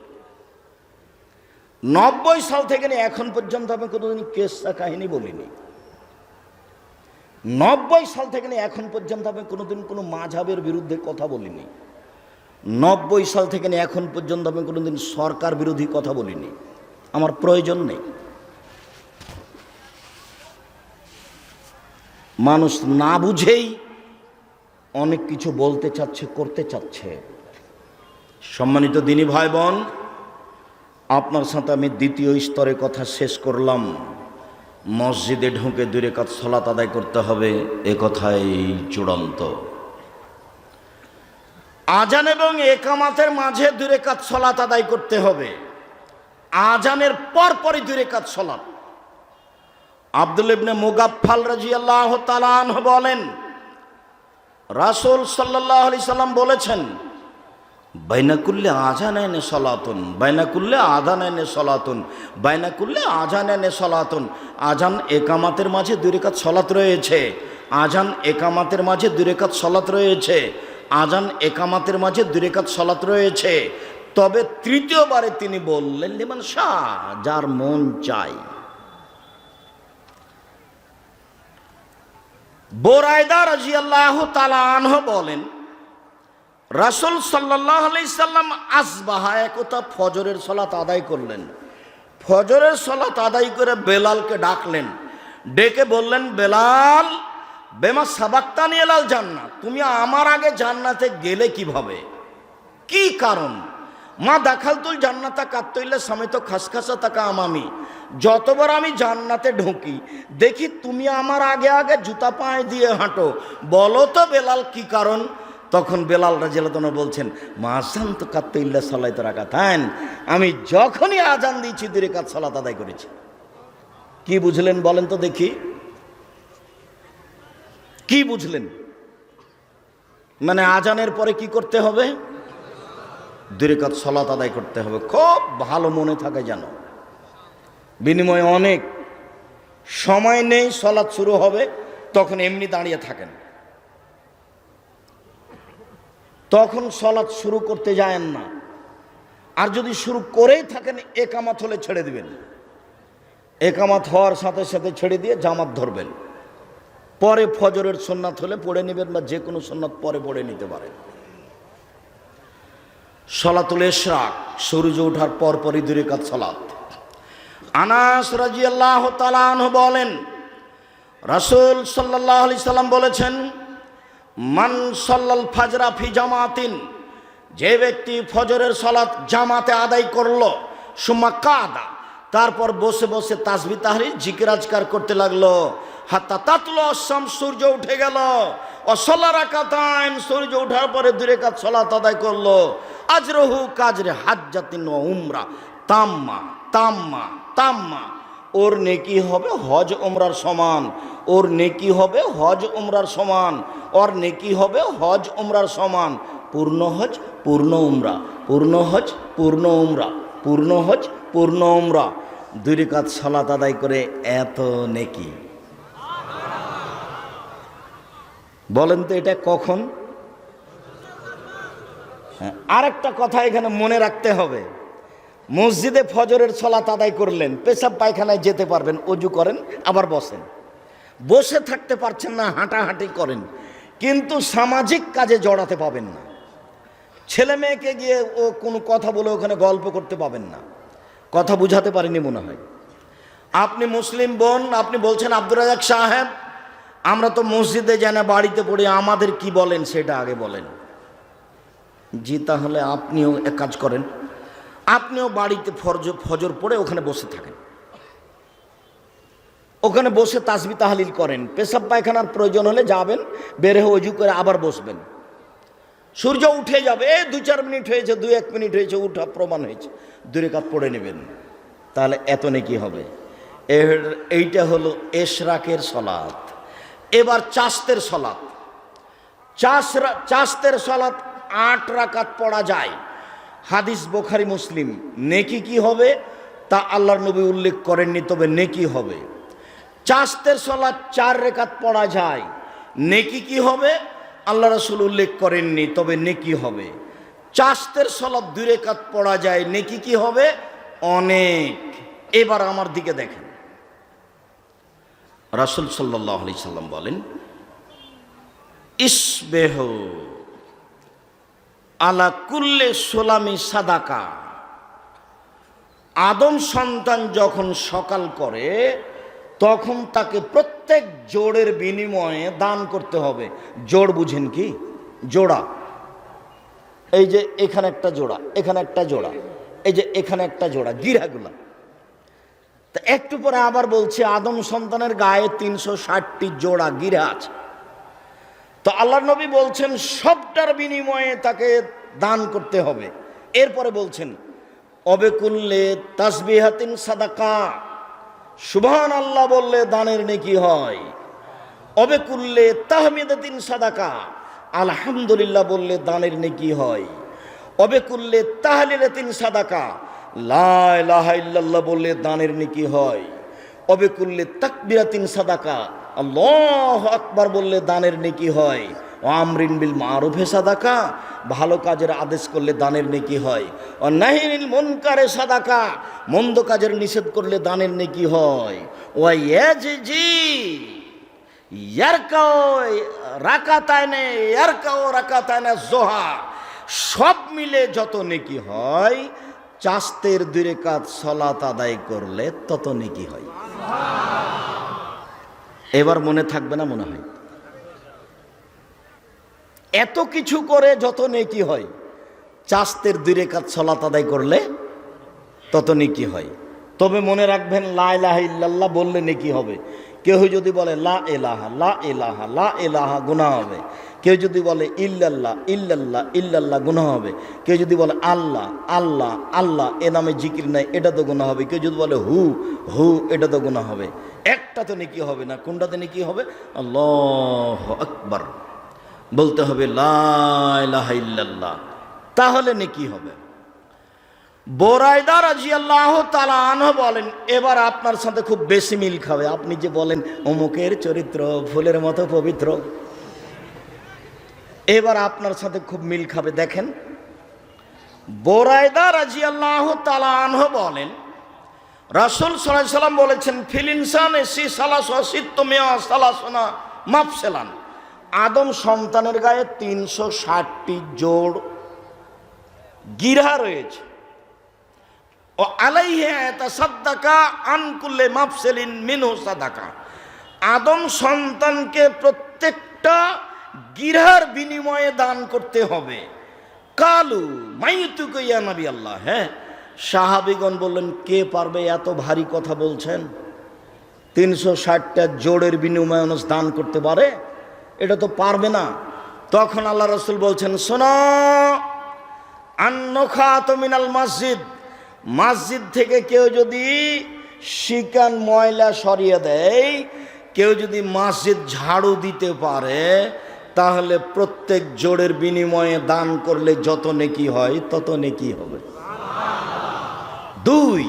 90 সাল থেকে নিয়ে এখন পর্যন্ত আমি কোনোদিন কেসা কাহিনী বলিনি। 90 সাল থেকে নিয়ে এখন পর্যন্ত আমি কোনোদিন কোনো মাযহাবের বিরুদ্ধে কথা বলিনি। 90 সাল থেকে নিয়ে এখন পর্যন্ত আমি কোনোদিন সরকার বিরোধী কথা বলিনি, আমার প্রয়োজন নেই। মানুষ না বুঝেই অনেক কিছু বলতে চাচ্ছে, করতে চাচ্ছে। সম্মানিত দিনী ভাই বোন, আপনার সাথে আমি দ্বিতীয় স্তরে কথা শেষ করলাম। মসজিদে ঢুকে 2 রাকাত সালাত আদায় করতে হবে, এ কথাই চূড়ান্ত। আজান এবং একামাতের মাঝে 2 রাকাত সালাত আদায় করতে হবে। আজানের পরপরই 2 রাকাত সালাত। আব্দুল্লাহ ইবনে মুগাফফাল রাদিয়াল্লাহু তাআলা আনহু বলেন, রাসূল সাল্লাল্লাহু আলাইহি সাল্লাম বলেছেন, বাইনা কুল্লি আযানাইনি সালাতুন, বাইনা কুল্লি আযানাইনি সালাতুন, বাইনা কুল্লি আযানাইনি সালাতুন। আজান একামাতের মাঝে 2 রাকাত সালাত রয়েছে, আজান একামাতের মাঝে 2 রাকাত সালাত রয়েছে, আজান একামাতের মাঝে 2 রাকাত সালাত রয়েছে। তবে তৃতীয়বারে তিনি বললেন, লিমান শাহ, যার মন চাই। বুরায়দা রাদিয়াল্লাহু তাআলা আনহু বলেন, রাসূল সাল্লাল্লাহু আলাইহি সাল্লাম আসবাহা একতা ফজরের সালাত আদায় করলেন। ফজরের সালাত আদায় করে বেলালকে ডাকলেন, ডেকে বললেন, বেলাল, বেমা সাবাক্তানি ইলাল জান্নাত, তুমি আমার আগে জান্নাতে গেলে কিভাবে, কি কারণ? মা দাখালতুল জান্নাতা কাত্তইল্লা সামেত খাসখাসা তাকা আমামি, যতবার আমি জান্নাতে ঢুকি দেখি তুমি আমার আগে আগে জুতা পায়ে দিয়ে হাঁটো, বলো তো বেলাল কি কারণ? তখন বেলাল রাদিয়াল্লাহু আনহু বলছেন, মা আযানতু কাত্তইল্লা সালাতু রাকাতান, আমি যখনই আজান দিয়েছি 2 রাকাত সালাত আদায় করেছি। কি বুঝলেন বলেন তো দেখি, কি বুঝলেন? মানে আজানের পরে কি করতে হবে? 2 রাকাত সালাত আদায় করতে হবে। খুব ভালো মনে থাকে জানো, বিনিময়ে অনেক সময় নেই, সালাত শুরু হবে, তখন এমনি দাঁড়িয়ে থাকেন, তখন সালাত শুরু করতে যায়েন না। আর যদি শুরু করেই থাকেন একামাত হলে ছেড়ে দিবেন, একামাত হওয়ার সাথে সাথে ছেড়ে দিয়ে জামাত ধরবেন, পরে ফজরের সুন্নাত হলে পড়ে নেবেন, বা যে কোনো সুন্নাত পরে পড়ে নিতে পারেন। সালাতুল ইশরাক, সূর্য ওঠার পরপরই 2 রাকাত সালাত। আনাস রাদিয়াল্লাহু তাআলা আনহু বলেন, রাসূল সাল্লাল্লাহু আলাইহি সাল্লাম বলেছেন, মান সাল্লাল ফাজরা ফি জামাতিন, যে ব্যক্তি ফজরের সালাত জামাতে আদায় করলো, সুম্মা কাদা, তারপর বসে বসে তাসবিহ তাহলিল জিকির আজকার করতে লাগলো, হাত্তা তাতলু আশ-শামস, সূর্য উঠে গেল, ও সাল্লা রাকাতাইন, সূর্য ওঠার পরে 2 রাকাত সালাত আদায় করলো, আজরহু কাজরে হাজ্জাতিন ওয়া উমরা, তাম্মা তাম্মা তাম্মা, ওর নেকি হবে হজ উমরার সমান, ওর নেকি হবে হজ উমরার সমান, ওর নেকি হবে হজ উমরার সমান। পূর্ণ হজ পূর্ণ উমরা, পূর্ণ হজ পূর্ণ উমরা, পূর্ণ হজ পূর্ণ উমরা। 2 রাকাত সালাত আদায় করে এত নেকি, বলেন তো এটা কখন? আরেকটা কথা এখানে মনে রাখতে হবে, মসজিদে ফজরের সালাত আদায় করলেন, পেশাব পায়খানায় যেতে পারবেন, অজু করেন, আবার বসেন, বসে থাকতে পারছেন না, হাঁটাহাঁটি করেন, কিন্তু সামাজিক কাজে জড়াতে পাবেন না। ছেলে মেয়েকে গিয়ে ও কোনো কথা বলে ওখানে গল্প করতে পাবেন না। কথা বুঝাতে পারিনি মনে হয়। আপনি মুসলিম বোন, আপনি বলছেন, আব্দুর রাজ্জাক সাহেব, আমরা তো মসজিদে যাই না, বাড়িতে পড়ি, আমাদের কি বলেন সেটা আগে বলেন। জি, তাহলে আপনিও এক কাজ করেন, আপনিও বাড়িতে ফজর পড়ে ওখানে বসে থাকেন, ওখানে বসে তাসবিহ তাহলিল করেন, পেশাব পায়খানার প্রয়োজন হলে যাবেন, বের হয়ে অজু করে আবার বসবেন, সূর্য উঠে যাবে, 2-4 মিনিট হয়েছে, 2-1 মিনিট হয়েছে, উঠা প্রমাণ হয়েছে, 2 রাকাত পড়ে নেবেন, তাহলে এত নেকি হবে। এইটা হলো ইশরাকের সালাত। এবার চাস্তের সালাত, চাস্তের সালাত 8 রাকাত পড়া যায়, হাদিস বুখারী মুসলিম। নেকি কি হবে তা আল্লাহর নবী উল্লেখ করেননি, তবে নেকি হবে। চাস্তের সালাত 4 রাকাত পড়া যায়, নেকি কি হবে আল্লাহ রাসূল উল্লেখ করেননি, তবে নেকি হবে। চাস্তের সালাত 2 রাকাত পড়া যায়, নেকি কি হবে? অনেক। এবার আমার দিকে দেখেন, রাসূল সাল্লাল্লাহু আলাইহি সাল্লাম বলেন, ইসবেহু আলা কুল্লে সোলামি সাদাকা, আদম সন্তান যখন সকাল করে তখন তাকে প্রত্যেক জোড়ের বিনিময়ে দান করতে হবে। জোড় বুঝেন কি? জোড়া, এই যে এখানে একটা জোড়া, এখানে একটা জোড়া, এই যে এখানে একটা জোড়া, গিরাগুলা। তা একটু পরে আবার বলছে, আদম সন্তানের গায়ে 360টি জোড়া গিরা আছে। তো আল্লাহর নবী বলছেন সবটার বিনিময়ে তাকে দান করতে হবে। এরপরে বলছেন, অবেকুল্লে তাসবিহাতিন সাদাকা, সুবহান আল্লাহ বললে দানের নেকি হয়। অবেকুল্লে তাহমিদাতিন সাদাকা, আলহামদুলিল্লাহ বললে দানের নেকি হয়। অবেকুল্লে তাহলিলাতিন সাদাকা, লা ইলাহা ইল্লাল্লাহ বললে দানের নেকি হয়। অবেকুল্লে তাকবিরাতিন সাদাকা, আল্লাহু আকবার বললে দানের নেকি হয়। আমরিন বিল মারুফে সাদাকা, ভালো কাজের আদেশ করলে দানের নেকি হয়। ও নাহিল মুনকারে সাদাকা, মন্দ কাজের নিষেধ করলে দানের নেকি হয়। ও ইয়াজি, ইয়ারকাও রাকাতায়নে ইয়ারকাও রাকাতায়নে জোহা, সব মিলে যত নেকি হয় চাস্তের 2 রাকাত সালাত আদায় করলে তত নেকি হয়। এবার মনে থাকবে না মনে হয়? এত কিছু করে যত নেকি হয় চাস্তের 2 রাকাত সালাত আদায় করলে তত নেকি হয়। তবে মনে রাখবেন লা ইলাহা ইল্লাল্লাহ বললে নেকি হবে। কেউ যদি বলে লা ইলাহা লা ইলাহা লা ইলাহা গুনাহ হবে। কেউ যদি বলে ইল্লাল্লাহ ইল্লাল্লাহ ইল্লাল্লাহ গুনাহ হবে। কেউ যদি বলে আল্লাহ আল্লাহ আল্লাহ এ নামে জিকির নাই, এটা তো গুনাহ হবে। কেউ যদি বলে হু হু, এটা তো গুনাহ হবে। একটা তো নেকি হবে না। কোনটাতে নেকি হবে? আল্লাহু আকবার বলতে হবে, লা ইলাহা ইল্লাল্লাহ, তাহলে নেকি হবে। বুরায়দা রাদিয়াল্লাহু তাআলা আনহু বলেন, এবার আপনার সাথে খুব বেশি মিল খাবে। আপনি যে বলেন অমুকের চরিত্র ফুলের মতো পবিত্র, এবার আপনার সাথে খুব মিল খাবে। দেখেন, বুরায়দা রাদিয়াল্লাহু তাআলা আনহু বলেন, রাসূল সাল্লাল্লাহু আলাইহি ওয়াসাল্লাম বলেছেন, ফিল ইনসানে সি সালাসা সিত্তুমিয়া সালাসনা মাফসালান, আদম সন্তানের গায়ে 360টি জোড় গিরা রয়েছে। ও আলাইহি তাসাদ্দাকা আন কুল্লি মাফসালিন মিনহু সাদাকা, আদম সন্তানকে প্রত্যেকটা গিরার বিনিময়ে দান করতে হবে। কালু মাইতুকা ইয়া নবী আল্লাহ, হ্যাঁ সাহাবীগণ বললেন, কে পারবে? এত ভারী কথা বলছেন, 360টা জোড়ের বিনিময়ে মানুষ দান করতে পারে? এটা তো পারবে না। তখন আল্লাহ রাসূল বলছেন, শোনো, আন্নখাতু মিনাল মসজিদ, মসজিদ থেকে কেউ যদি শিকান ময়লা সরিয়ে দেয়, কেউ যদি মসজিদ ঝাড়ু দিতে পারে, তাহলে প্রত্যেক জোড়ের বিনিময়ে দান করলে যত নেকি হয় তত নেকি হবে। 2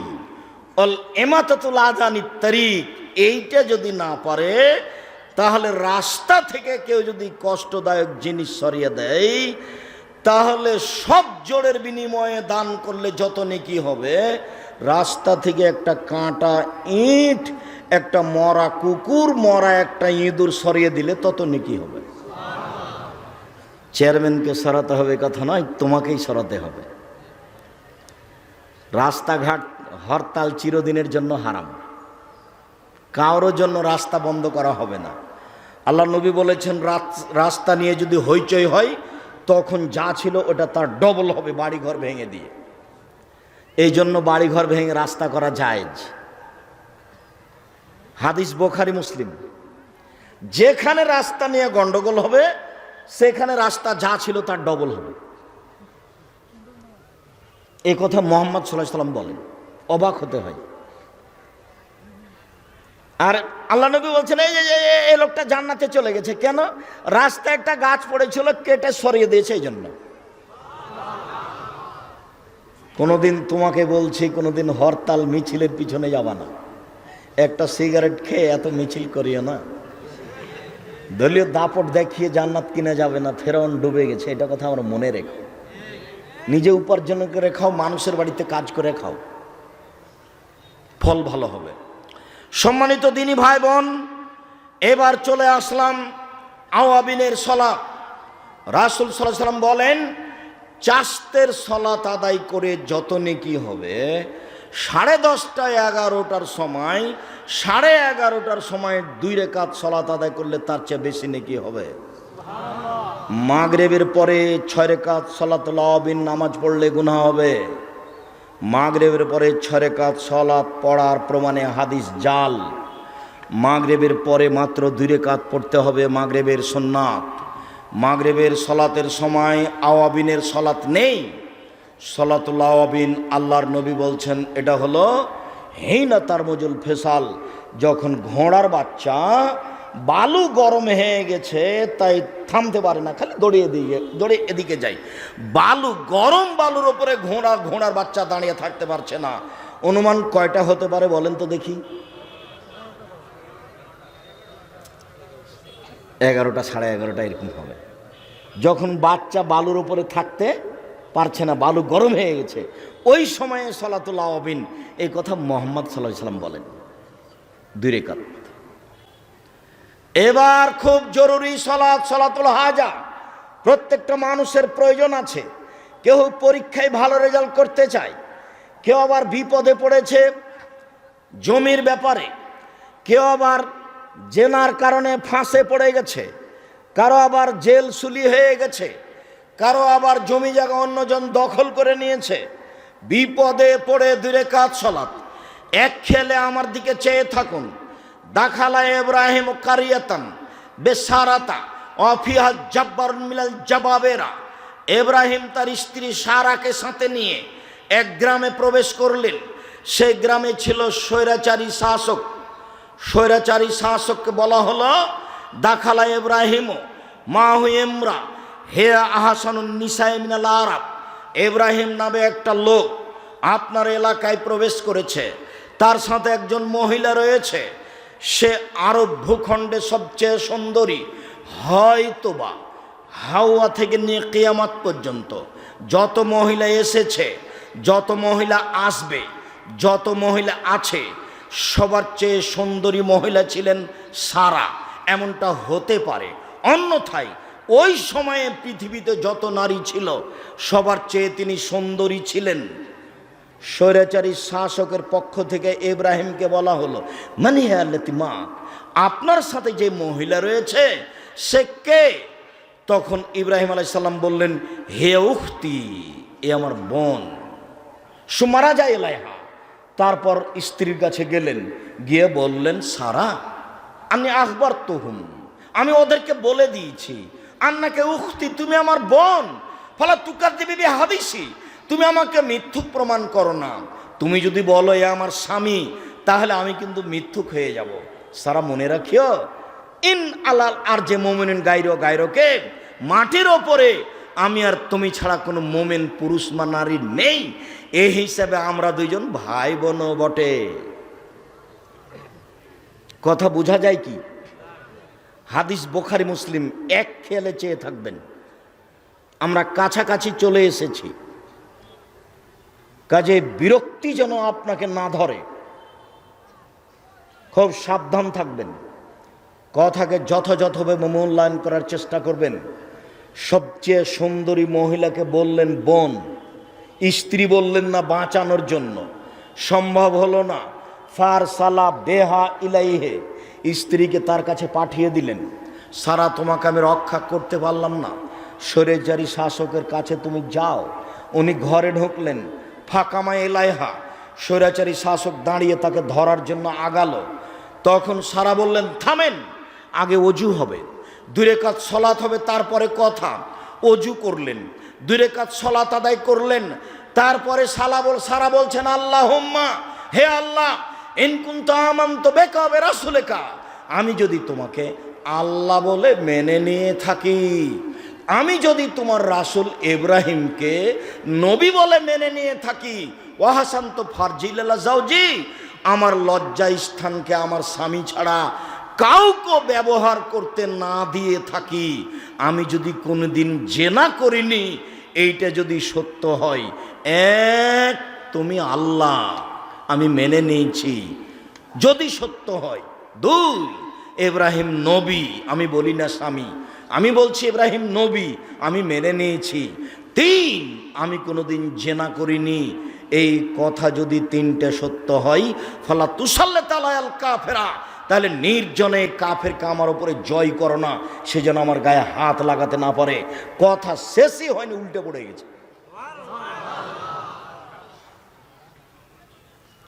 অল ইমাতাতুল আযানিত তারিক, এইটা যদি না পারে, তাহলে রাস্তা থেকে কেউ যদি কষ্টদায়ক জিনিস সরিয়ে দেয়, তাহলে সব জোড়ের বিনিময়ে দান করলে যত নেকি হবে, রাস্তা থেকে একটা কাঁটা ইট, একটা মরা কুকুর, মরা একটা ইঁদুর সরিয়ে দিলে তত নেকি হবে। চেয়ারম্যানকে সরাতে হবে কথা নয়, তোমাকেই সরাতে হবে। রাস্তাঘাট হরতাল চিরদিনের জন্য হারাম, কারোর জন্য রাস্তা বন্ধ করা হবে না। আল্লাহ নবী বলেছেন, রাস্তা নিয়ে যদি হইচই হয়, তখন যা ছিল ওটা তার ডবল হবে বাড়িঘর ভেঙে দিয়ে। এই জন্য বাড়িঘর ভেঙে রাস্তা করা জায়েজ। হাদিস বুখারী মুসলিম। যেখানে রাস্তা নিয়ে গন্ডগোল হবে, সেখানে রাস্তা যা ছিল তার ডবল হবে। এই কথা মুহাম্মদ সাল্লাল্লাহু আলাইহি ওয়াসাল্লাম বলেন, অবাক হতে হয়। আর আল্লাহ নবী বলছেন, এই লোকটা জান্নাতে চলে গেছে। কেন? রাস্তায় একটা গাছ পড়েছিল, কেটে সরিয়ে দিয়েছে এই জন্য। কোনোদিন তোমাকে বলছি, কোনোদিন হরতাল মিছিলের পিছনে যাবা না। একটা সিগারেট খেয়ে এত মিছিল করিও না। দলীয় দাপট দেখিয়ে জান্নাত কিনে যাবে না। ফেরাউন ডুবে গেছে, এটা কথা আমরা মনে রেখো। নিজে উপার্জন করে খাও, মানুষের বাড়িতে কাজ করে খাও, ফল ভালো হবে। সম্মানিত দিনী ভাই বোন, এবার চলে আসলাম আওয়াবিনের সলাত। রাসূল সাল্লাল্লাহু আলাইহি ওয়াসাল্লাম বলেন, চাস্তের সলাত আদায় করে যত নেকি হবে, 10:30টা 11টার সময়, 11:30টার সময় 2 রাকাত সলাত আদায় করলে তার চেয়ে বেশি নেকি হবে। মাগরিবের পরে 6 রাকাত সলাতুল আওয়াবিন নামাজ পড়লে গুনাহ হবে। মাগরিবের পরে 6 রাকাত সলাত পড়ার প্রমাণে হাদিস জাল। মাগরিবের পরে মাত্র 2 রাকাত পড়তে হবে মাগরিবের সুন্নাত। মাগরিবের সলাতের সময় আওয়াবিনের সলাত নেই। সলাতুল আওয়াবিন আল্লাহর নবী বলছেন, এটা হলো হিনা তারমুজুল ফেসাল, যখন ঘোড়ার বাচ্চা বালু গরম হয়ে গেছে তাই থামতে পারে না, খালি দৌড়ে এদিকে যায়। বালু গরম, বালুর ওপরে ঘোড়ার বাচ্চা দাঁড়িয়ে থাকতে পারছে না। অনুমান কয়টা হতে পারে বলেন তো দেখি? 11টা 11:30 এরকম হবে। যখন বাচ্চা বালুর উপরে থাকতে পারছে না, বালু গরম হয়ে গেছে, ওই সময়ে সলাতুল আওয়াবিন, এই কথা মুহাম্মদ সাল্লাল্লাহু আলাইহি ওয়াসাল্লাম বলেন। 2 রাকাত। এবার খুব জরুরি সলাতুল হাজা প্রত্যেকটা মানুষের প্রয়োজন আছে। কেউ পরীক্ষায় ভালো রেজাল্ট করতে চায়, কেউ আবার বিপদে পড়েছে জমির ব্যাপারে, কেউ আবার জেনার কারণে ফাঁসে পড়ে গেছে, কারো আবার জেল সুলি হয়ে গেছে, কারো আবার জমি জায়গা অন্যজন দখল করে নিয়েছে। বিপদে পড়ে 2 রাকাত সালাত এক খেলে আমার দিকে চেয়ে থাকুন। দাখালা ইব্রাহিম কারিয়াতান বেসারাতা অফিহা জাব্বারুন মিনাল জাবাবেরা। ইব্রাহিম তার স্ত্রী সারাকে সাথে নিয়ে এক গ্রামে প্রবেশ করলেন। সেই গ্রামে ছিল স্বৈরাচারী শাসক। স্বৈরাচারী শাসককে বলা হলো দাখালা ইব্রাহিম মাহু ইমরা হে আহসানুন নিসায়ে মিনাল আরাব। ইব্রাহিম নামে একটা লোক আপনার এলাকায় প্রবেশ করেছে, তার সাথে একজন মহিলা রয়েছে, সে আরব ভূখণ্ডে সবচেয়ে সুন্দরী। হয়তোবা হাওয়া থেকে নিয়ে কিয়ামত পর্যন্ত যত মহিলা এসেছে, যত মহিলা আসবে, যত মহিলা আছে, সবার চেয়ে সুন্দরী মহিলা ছিলেন সারা। এমনটা হতে পারে, অন্যথায় ওই সময়ে পৃথিবীতে যত নারী ছিল সবার চেয়ে তিনি সুন্দরী ছিলেন। স্বৈরাচারী শাসকের পক্ষ থেকে ইব্রাহিমকে বলা হলো মানি হে আল্লাতিমা, আপনার সাথে যে মহিলা রয়েছে সে কে? তখন ইব্রাহিম আলাইহিস সালাম বললেন হে উখতি, এ আমার বোন। সুমারা যায় এলাইহা। তারপর স্ত্রীর কাছে গেলেন, গিয়ে বললেন সারা আমি আখবার তুহুম, আমি ওদেরকে বলে দিয়েছি আন্নাকে উখতি, তুমি আমার বোন। ফলা তুকার দিবি হাদিসি, তুমি আমাকে মিথ্যুক প্রমাণ করো না। তুমি যদি বলো এ আমার স্বামী, তাহলে আমি কিন্তু মিথ্যুক হয়ে যাব। সারা মনে রাখিও ইন আলাল আর যে মোমেন গায়রকে মাটির ওপরে আমি আর তুমি ছাড়া কোনো মোমেন পুরুষ বা নারী নেই। এই হিসাবে আমরা দুইজন ভাই বোন বটে। কথা বোঝা যায় কি? হাদিস বুখারী মুসলিম এক খেয়ালে চেয়ে থাকবেন। আমরা কাছাকাছি চলে এসেছি, কাজে বিরক্তি যেন আপনাকে না ধরে। খুব সাবধান থাকবেন, কথাকে যথাযথভাবে মূল্যায়ন করার চেষ্টা করবেন। সবচেয়ে সুন্দরী মহিলাকে বললেন বোন, স্ত্রী বললেন না বাঁচানোর জন্য, সম্ভব হলো না। ফার সালা বেহা ইলাইহে, স্ত্রীকে তার কাছে পাঠিয়ে দিলেন। সারা তোমাকে আমি রক্ষা করতে পারলাম না, স্বৈরাচারী শাসকের কাছে তুমি যাও। উনি ঘরে ঢুকলেন। ফাকামা এলাইহা, স্বৈরাচারী শাসক দাঁড়িয়ে তাকে ধরার জন্য আগালো। তখন সারা বললেন থামেন, আগে অজু হবে, 2 রাকাত সালাত হবে, তারপরে কথা। অজু করলেন, 2 রাকাত সালাত আদায় করলেন। তারপরে সারা বলছেন আল্লাহুম্মা, হে আল্লাহ, ইন কুনতু আমানতু বিকা ওয়া রাসূলিকা, আমি যদি তোমাকে আল্লাহ বলে মেনে নিয়ে থাকি, আমি যদি তোমার রাসূল ইব্রাহিমকে নবী বলে মেনে নিয়ে থাকি, ওয়াহাসান্ত ফারজিলা জাওজি, আমার লজ্জা স্থানকে আমার স্বামী ছাড়া কাউকে ব্যবহার করতে না দিয়ে থাকি, আমি যদি কোনোদিন জেনা করিনি, এইটা যদি সত্য হয়, 1 তুমি আল্লাহ আমি মেনে নিয়েছি যদি সত্য হয়, 2 ইব্রাহিম নবী, আমি বলি না স্বামী, আমি বলছি ইব্রাহিম নবী, আমি মেনে নিয়েছি, 3 আমি কোনোদিন জেনা করিনি। এই কথা যদি 3টে সত্য হয়, ফালা তুসাল্লে তালায়াল কাফেরা, তাহলে নির্জনে কাফেরকে আমার উপরে জয় করো না, সে যেন আমার গায়ে হাত লাগাতে না পারে। কথা শেষই হয়নি, উল্টে পড়ে গেছে।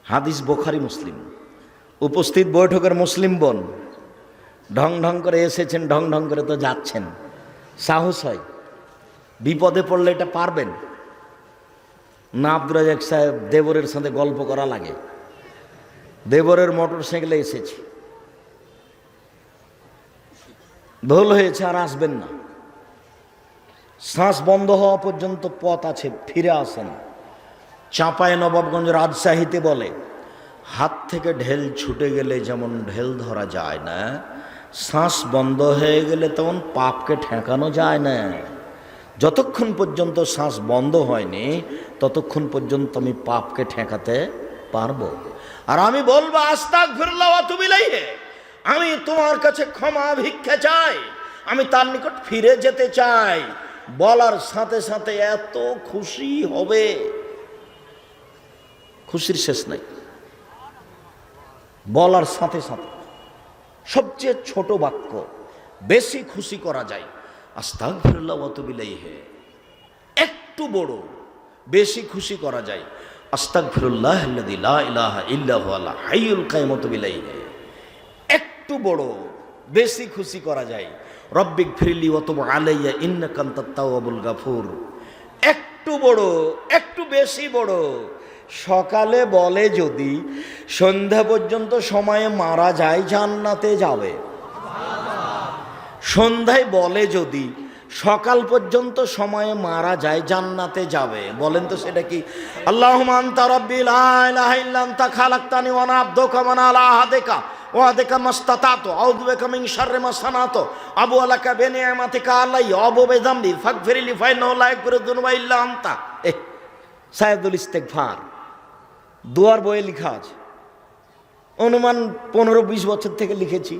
হাদিস বুখারী মুসলিম। উপস্থিত বৈঠকের মুসলিম বোন ঢং ঢং করে এসেছেন, ঢং ঢং করে তো যাচ্ছেন। সাহস হয়, বিপদে পড়লে এটা পারবেন না। আব্দুর রাজাক সাহেব দেবরের সাথে গল্প করা লাগে, দেবরের মোটর সাইকেলে এসেছি, ভুল হয়েছে, আর আসবেন না, শ্বাস বন্ধ হওয়া পর্যন্ত পথ আছে, ফিরে আসেন। চাঁপায় নবাবগঞ্জ রাজশাহীতে বলে হাত থেকে ঢেল ছুটে গেলে যেমন ঢেল ধরা যায় না, শ্বাস বন্ধ হয়ে গেলে তেমন পাপকে ঠেকানো যায় না। যতক্ষণ পর্যন্ত শ্বাস বন্ধ হয়নি ততক্ষণ পর্যন্ত আমি পাপকে ঠেকাতে পারবো। আর আমি বলবো আস্তাগফিরুল্লাহ ওয়া আতুবু ইলাইহি, আমি তোমার কাছে ক্ষমা ভিক্ষা চাই, আমি তার নিকট ফিরে যেতে চাই। বলার সাথে সাথে এত খুশি হবে, খুশির শেষ নাই। বলার সাথে সাথে সবচেয়ে ছোট বাক্য বেশি খুশি করা যায় আস্তাগফিরুল্লাহ ওয়া আতুবু ইলাইহি। একটু বড় বেশি খুশি করা যায় আস্তাগফিরুল্লাহাল্লাযী লা ইলাহা ইল্লা হুয়াল হাইয়ুল কাইয়ুম ওয়া আতুবু ইলাইহি। একটু বড় বেশি খুশি করা যায় রব্বিক ফিরলি ওয়া তুব আলাইয়া ইন্নাকা আনতাত তাওয়াবুল গাফুর। একটু বড়, একটু বেশি বড় সকালে বলে যদি সন্ধ্যা পর্যন্ত সময়ে মারা যায় জান্নাতে যাবে। সন্ধ্যায় বলে যদি সকাল পর্যন্ত সময়ে মারা যায় জান্নাতে যাবে। বলেন তো সেটা কি? আল্লাহুম্মা আনতা রাব্বি লা ইলাহা ইল্লা আনতা খালাকতানি ওয়া আনা আবদুকা ওয়া আনা আলা আহদিকা ওয়া আদিকা মাসতাতাতু আউযু বিকা মিন শাররি মা সানাতু আবু আলাকা বিনিআমাতিকা আলাইয়া ওয়া আবু বিযামবি ফাগফিরলি ফাইন্নাহু লা ইয়াগফিরু যুনুবা ইল্লা আনতা। সাইয়্যিদুল ইস্তিগফার দুয়ার বইয়ে লেখা আছে, অনুমান 15-20 বছর থেকে লিখেছি।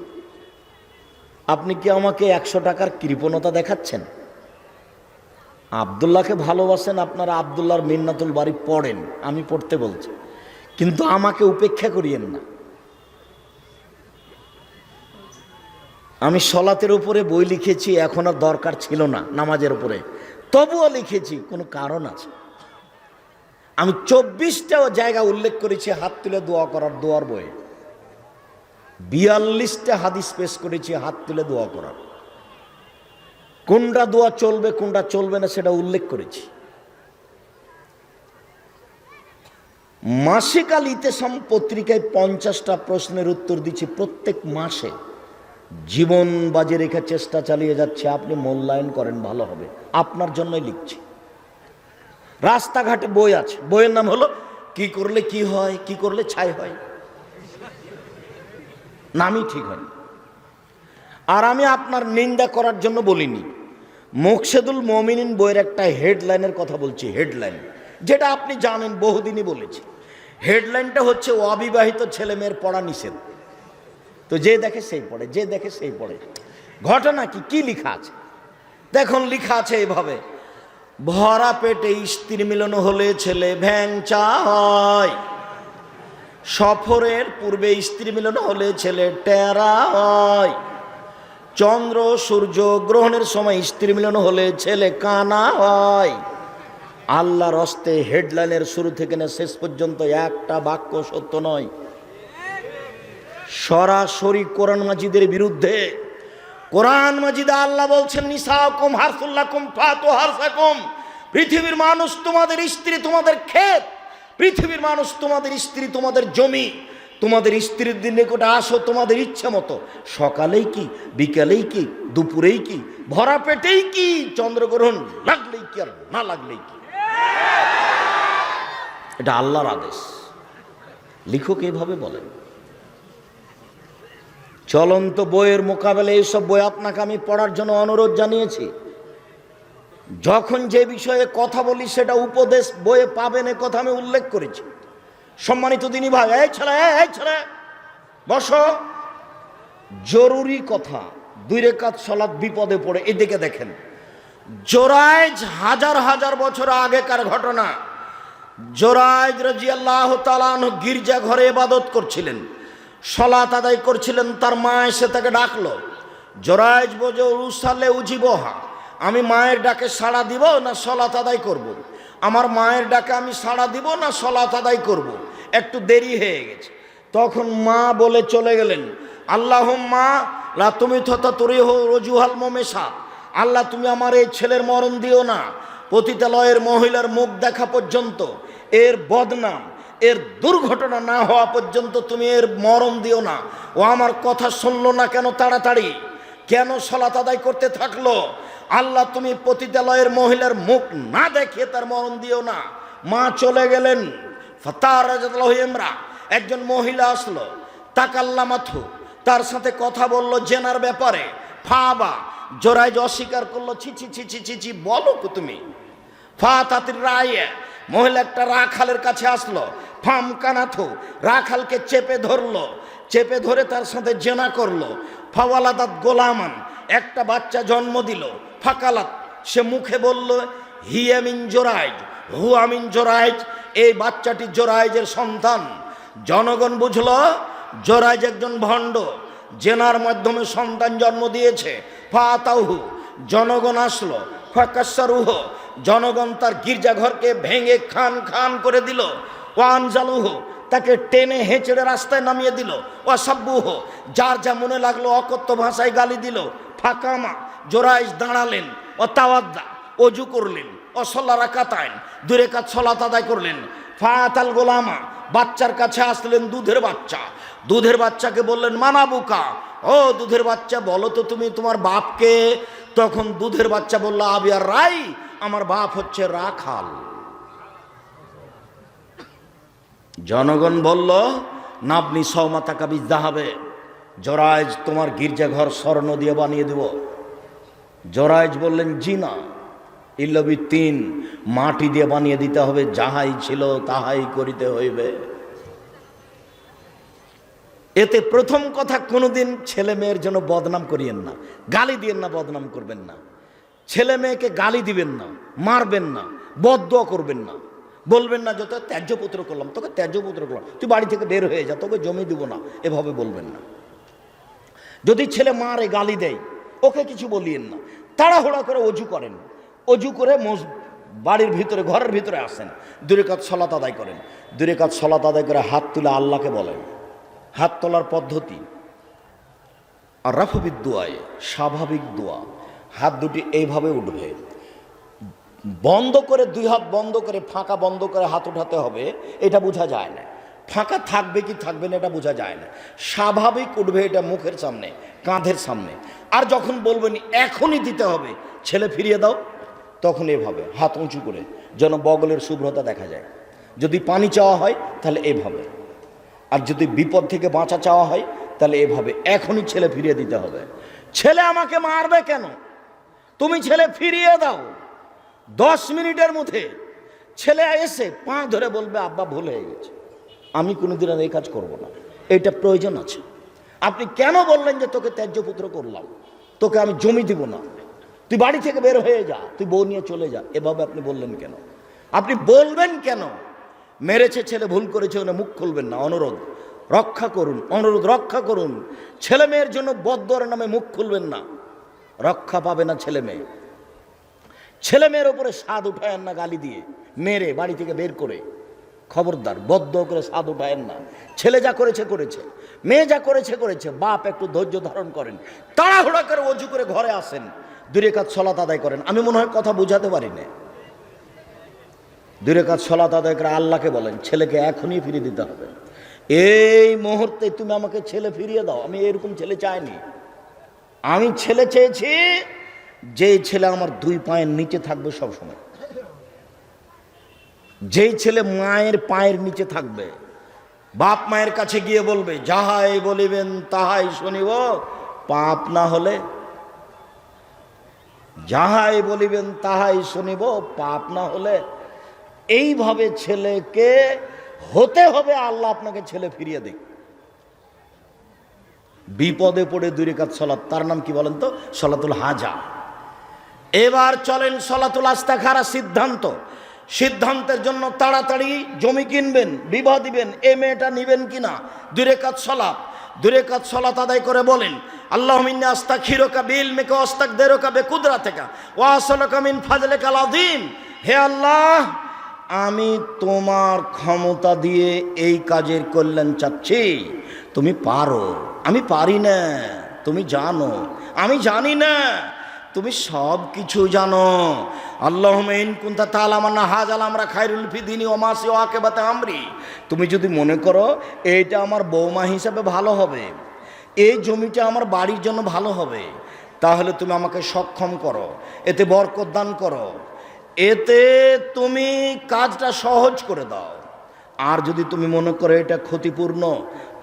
আপনি কি আমাকে 100 টাকার কৃপণতা দেখাচ্ছেন? আব্দুল্লাহকে ভালোবাসেন, আপনারা আব্দুল্লাহর মিন্নাতুল বাড়ি পড়েন, আমি পড়তে বলছি, কিন্তু আমাকে উপেক্ষা করিয়েন না। আমি সলাতের উপরে বই লিখেছি, এখন আর দরকার ছিল না নামাজের উপরে, তবুও লিখেছি, কোনো কারণ আছে। আমি 24টা জায়গা উল্লেখ করেছি হাত তুলে দোয়া করার দোয়ার বইয়ে, 42টা হাদিস পেশ করেছি হাত তুলে দোয়া করার। কোনটা দোয়া চলবে কোনটা চলবে না সেটা উল্লেখ করেছি। মাসিক আল ইতেসাম পত্রিকায় 50টা প্রশ্নের উত্তর দিচ্ছি প্রত্যেক মাসে। জীবন বাজি রেখে চেষ্টা চালিয়ে যাচ্ছে, আপনি মূল্যায়ন করেন ভালো হবে, আপনার জন্যই লিখছি। রাস্তাঘাটে বই আছে, বইয়ের নাম হলো কি করলে কি হয়, কি করলে ছাই হয়, নামই ঠিক হয়। আর আমি আপনার নিন্দা করার জন্য বলিনি। মুকশেদুল মুমিনিন বইয়ের একটা হেডলাইনের কথা বলছি, হেডলাইন, যেটা আপনি জানেন বহুদিনই বলেছি। হেডলাইনটা হচ্ছে অবিবাহিত ছেলে মেয়ের পড়া নিষেধ। তো যে দেখে সেই পড়ে, যে দেখে সেই পড়ে। ঘটনা কি, কি লেখা আছে দেখুন। লেখা আছে এভাবে, ভরা পেটে স্ত্রী মিলন হলে ছেলে ভ্যাংচা হয়, সফরের পূর্বে স্ত্রী মিলন হলে ছেলে টেরা হয়, চন্দ্র সূর্য গ্রহণের সময় স্ত্রী মিলন হলে ছেলে কানা হয়। আল্লাহর হস্তে হেডলাইনের শুরু থেকে না শেষ পর্যন্ত একটা বাক্য সত্য নয়, সরাসরি কোরআন মাজিদের বিরুদ্ধে। কোরআন মাজিদে আল্লাহ বলছেন নিসাকুম হারসুল্লাকুম ফাতু হারসাকুম, পৃথিবীর মানুষ তোমাদের স্ত্রী তোমাদের ক্ষেত, পৃথিবীর মানুষ তোমাদের স্ত্রী তোমাদের জমি, তোমাদের স্ত্রীর দিন নিকটে আসো তোমাদের ইচ্ছা মতো, সকালেই কি বিকালেই কি দুপুরেই কি ভরা পেটেই কি চন্দ্রগ্রহণ লাগলেই কি আর না লাগলেই কি। এটা আল্লাহর আদেশ, লেখক এইভাবে বলেন। চলন্ত বইয়ের মোকাবেলায় এইসব বই আপনাকে আমি পড়ার জন্য অনুরোধ জানিয়েছি। যখন যে বিষয়ে কথা বলি সেটা উপদেশ বইয়ে পাবেন, এ কথা আমি উল্লেখ করেছি। সম্মানিত দিনী ভাই, এই ছেলে বসো, জরুরি কথা। 2 রাকাত সালাত বিপদে পড়ে, এদিকে দেখেন। জোরাইজ হাজার হাজার বছর আগেকার ঘটনা। জোরাইজ রাদিয়াল্লাহু তাআলা আনহু গির্জা ঘরে ইবাদত করছিলেন, সালাত আদায় করছিলেন। তার মা এসে তাকে ডাকলো, জোরাইজ বজে উসালে উজিবহা, আমি মায়ের ডাকে সাড়া দিব না সালাত আদায় করব? আমার মায়ের ডাকে আমি সাড়া দিব না সালাত আদায় করব? একটু দেরি হয়ে গেছে। তখন মা বলে চলে গেলেন, আল্লাহুম্মা লা তুমি থতা তুরিহ রজুহাল মোমেশা, আল্লাহ তুমি আমার এই ছেলের মরণ দিও না, পতিতালয়ের মহিলার মুখ দেখা পর্যন্ত, এর বদনাম এর দুর্ঘটনা না হওয়া পর্যন্ত তুমি এর মরণ দিও না। ও আমার কথা শুনলো না কেন তাড়াতাড়ি, কেন সালাত আদায় করতে থাকলো? আল্লাহ তুমি পতিতালয়ের মহিলার মুখ না দেখে তার মরণ দিও না। মা চলে গেলেন। ফাতার রাদিয়াল্লাহু ইমরা, একজন মহিলা আসলো, তাকাল্লামাথু, তার সাথে কথা বললো জেনার ব্যাপারে। ফাবা, জোরাইজ অস্বীকার করলো, ছি ছি ছি ছি ছি ছি, বলো তুমি। ফাতাতির রায়ে, মহিলা একটা রাখালের কাছে আসলো। ফামকানাথু, রাখালকে চেপে ধরলো। চেপে ধরে তার সাথে জেনা করলো। ফাওয়ালাদাত গোলামান, একটা বাচ্চা জন্ম দিল। ফাকালাত, সে মুখে বলল হিয়া মিন জোরাইজ, হুয়া মিন জোরাইজ, এই বাচ্চাটি জোরাইজের সন্তান। জনগণ বুঝলো জোরাইজ একজন ভণ্ড, জেনার মাধ্যমে সন্তান জন্ম দিয়েছে। ফাতাউহু, জনগণ আসলো। ফাকাসসারুহ, জনগণ তার গির্জাঘরকে ভেঙে খান খান করে দিল। ওয়ানজালুহ, তাকে টেনে হেঁচড়ে রাস্তায় নামিয়ে দিল। ওয়াসাব্বুহ, যার যা মনে লাগলো অকথ্য ভাষায় গালি দিল। ফাকামা, জোরাইজ দাঁড়ালেন। ও তাওয়াদ্দা, অজু করলেন। ও সল্লা রাকাতাইন, 2 রাকাত সালাত আদায় করলেন। ফাতাল গোলামা, বাচ্চার কাছে আসলেন। দুধের বাচ্চা, দুধের বাচ্চাকে বললেন মানাবুকা, ও দুধের বাচ্চা বলো তো তুমি তোমার বাপকে। তখন দুধের বাচ্চা বলল আবিয়ার রাই, আমার বাপ হচ্ছে রাখাল। জনগণ বলল নাবনি সৌমাতা কাবিজ দাহাবে, জোরাইজ তোমার গির্জাঘর স্বর্ণ দিয়ে বানিয়ে দেব। জোরাইজ বললেন জি না, ইল্লবি 3, মাটি দিয়ে বানিয়ে দিতে হবে, যাহাই ছিল তাহাই করিতে হইবে। এতে প্রথম কথা, কোনোদিন ছেলে মেয়ের জন্য বদনাম করিয়েন না, গালি দিয়েন না, বদনাম করবেন না। ছেলে মেয়েকে গালি দিবেন না, মারবেন না, বদদোয়া করবেন না, বলবেন না যত ত্যায্যপুত্র করলাম, তোকে ত্যায্যপুত্র করলাম, তুই বাড়ি থেকে বের হয়ে যা, তোকে জমি দিব না, এভাবে বলবেন না। যদি ছেলে মারে গালি দেয়, ওকে কিছু বলিয়েন না। তাড়াহুড়া করে অজু করেন, অজু করে বাড়ির ভিতরে ঘরের ভিতরে আসেন, 2 রাকাত সালাত আদায় করেন। 2 রাকাত সালাত আদায় করে হাত তুলে আল্লাহকে বলেন। হাত তোলার পদ্ধতি আর রাফবিদ দোয়ায়, স্বাভাবিক দোয়া। হাত দুটি এইভাবে উঠবে, বন্ধ করে 2 হাত বন্ধ করে, ফাঁকা বন্ধ করে হাত উঠাতে হবে, এটা বোঝা যায় না। ফাঁকা থাকবে কি থাকবে না এটা বোঝা যায় না। স্বাভাবিক উঠবে, এটা মুখের সামনে, কাঁধের সামনে। আর যখন বলবেন এখনই দিতে হবে, ছেলে ফিরিয়ে দাও, তখন এভাবে হাত উঁচু করে, যেন বগলের শুভ্রতা দেখা যায়। যদি পানি চাওয়া হয় তাহলে এভাবে, আর যদি বিপদ থেকে বাঁচা চাওয়া হয় তাহলে এভাবে। এখনই ছেলে ফিরিয়ে দিতে হবে। ছেলে আমাকে মারবে কেন, তুমি ছেলে ফিরিয়ে দাও। 10 মিনিটের মধ্যে ছেলে এসে পা ধরে বলবে আব্বা ভুল হয়ে গেছে, আমি কোনোদিন আর এই কাজ করব না, এটা প্রয়োজন আছে। আপনি কেন বললেন যে তোকে ত্যায্যপুত্র করলাম, তোকে আমি জমি দিব না, তুই বাড়ি থেকে বের হয়ে যা, তুই বউ নিয়ে চলে যা, এভাবে আপনি বললেন কেন? আপনি বলবেন কেন? মেরেছে ছেলে, ভুল করেছে, ওনে মুখ খুলবেন না, অনুরোধ রক্ষা করুন, অনুরোধ রক্ষা করুন। ছেলে মেয়ের জন্য বদ্দোয়ার নামে মুখ খুলবেন না, রক্ষা পাবে না ছেলে মেয়ে। ছেলে মেয়ের ওপরে স্বাদ উঠায়েন না গালি দিয়ে, মেরে বাড়ি থেকে বের করে। খবরদার, বদ্দোয়া করে স্বাদ উঠায়েন না। ছেলে যা করেছে করেছে, মেয়ে যা করেছে করেছে। বাপ একটু ধৈর্য ধারণ করেন, তাড়াহুড়া করে অজু করে ঘরে আসেন, 2 রাকাত সালাত আদায় করেন। আমি মনে হয় কথা বুঝাতে পারি না। 2 রাকাত সালাত আদায় করে আল্লাহকে বলেন ছেলেকে এখনই ফিরিয়ে দিতে হবে, এই মুহূর্তে তুমি আমাকে ছেলে ফিরিয়ে দাও। আমি এরকম ছেলে চাইনি, আমি ছেলে চেয়েছি যেই ছেলে আমার 2 পায়ের নিচে থাকবে সব সময়, যেই ছেলে মায়ের পায়ের নিচে থাকবে। বাপ মায়ের কাছে গিয়ে বলবে যাহাই বলিবেন তাহাই শুনিব, পাপ না হলে। যাহাই বলিবেন তাহাই শুনিব, পাপ না হলে। এইভাবে ছেলেকে হতে হবে, আল্লাহ আপনাকে ছেলে ফিরিয়ে দেয়। বিপদে পড়ে 2 রাকাত সালাত, তার নাম কি বলেন তো? সালাতুল হাজা। এবার চলেন সালাতুল ইস্তিখারা, সিদ্ধান্ত। সিদ্ধান্তের জন্য তাড়াতাড়ি জমি কিনবেন, বিবাহ দিবেন, এই মেয়েটা নিবেন কিনা। 2 রাকাত সালাত, 2 রাকাত সালাত আদায় করে বলেন আল্লাহুম্মা ইন্নী আস্তাগফিরুকা বিইলমিকা ওয়া আস্তাগদিরুকা বিকুদরাতিকা ওয়া আসআলুকা মিন ফাযলিকাল আযীম। হে আল্লাহ, আমি তোমার ক্ষমতা দিয়ে এই কাজের কল্যাণ চাচ্ছি, তুমি পারো, আমি পারি না, তুমি জানো, আমি জানি না, তুমি সব কিছু জানো। আল্লাহুম্মা ইন কুনতা তা'লামু আন্না হাযাল আমরা খায়রুল ফি দীনি ওয়া মাসি ওয়া আকিবাতি আমরি। তুমি যদি মনে করো এইটা আমার বৌমা হিসাবে ভালো হবে, এই জমিটা আমার বাড়ির জন্য ভালো হবে, তাহলে তুমি আমাকে সক্ষম করো, এতে বরকত দান করো, এতে তুমি কাজটা সহজ করে দাও। আর যদি তুমি মনে করো এটা ক্ষতিপূর্ণ,